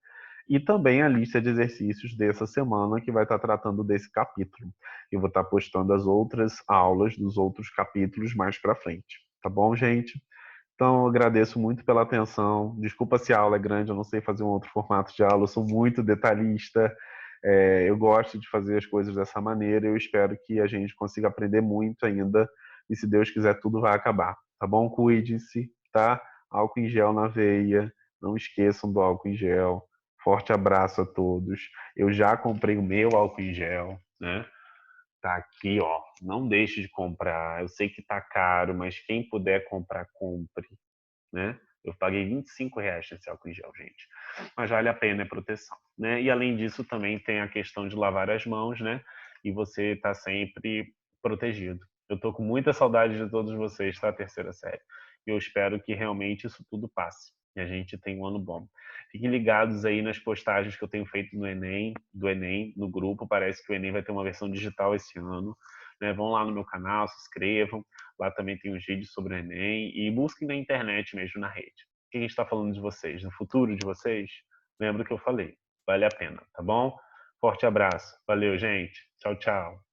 e também a lista de exercícios dessa semana, que vai estar tratando desse capítulo. Eu vou estar postando as outras aulas dos outros capítulos mais para frente. Tá bom, gente? Então, eu agradeço muito pela atenção. Desculpa se a aula é grande, eu não sei fazer um outro formato de aula, eu sou muito detalhista. Eu gosto de fazer as coisas dessa maneira. Eu espero que a gente consiga aprender muito ainda. E se Deus quiser, tudo vai acabar. Tá bom? Cuide-se, tá? Álcool em gel na veia. Não esqueçam do álcool em gel. Forte abraço a todos. Eu já comprei o meu álcool em gel, né? Tá aqui, ó. Não deixe de comprar. Eu sei que tá caro, mas quem puder comprar, compre, né? Eu paguei R$ 25 nesse álcool em gel, gente. Mas vale a pena, é proteção, né? E além disso, também tem a questão de lavar as mãos, né? E você tá sempre protegido. Eu tô com muita saudade de todos vocês, tá? Terceira série. E eu espero que realmente isso tudo passe. E a gente tem um ano bom. Fiquem ligados aí nas postagens que eu tenho feito no Enem, do Enem, no grupo. Parece que o Enem vai ter uma versão digital esse ano. Né? Vão lá no meu canal, se inscrevam. Lá também tem os vídeos sobre o Enem. E busquem na internet mesmo, na rede. O que a gente está falando de vocês? No futuro de vocês? Lembra o que eu falei. Vale a pena, tá bom? Forte abraço. Valeu, gente. Tchau, tchau.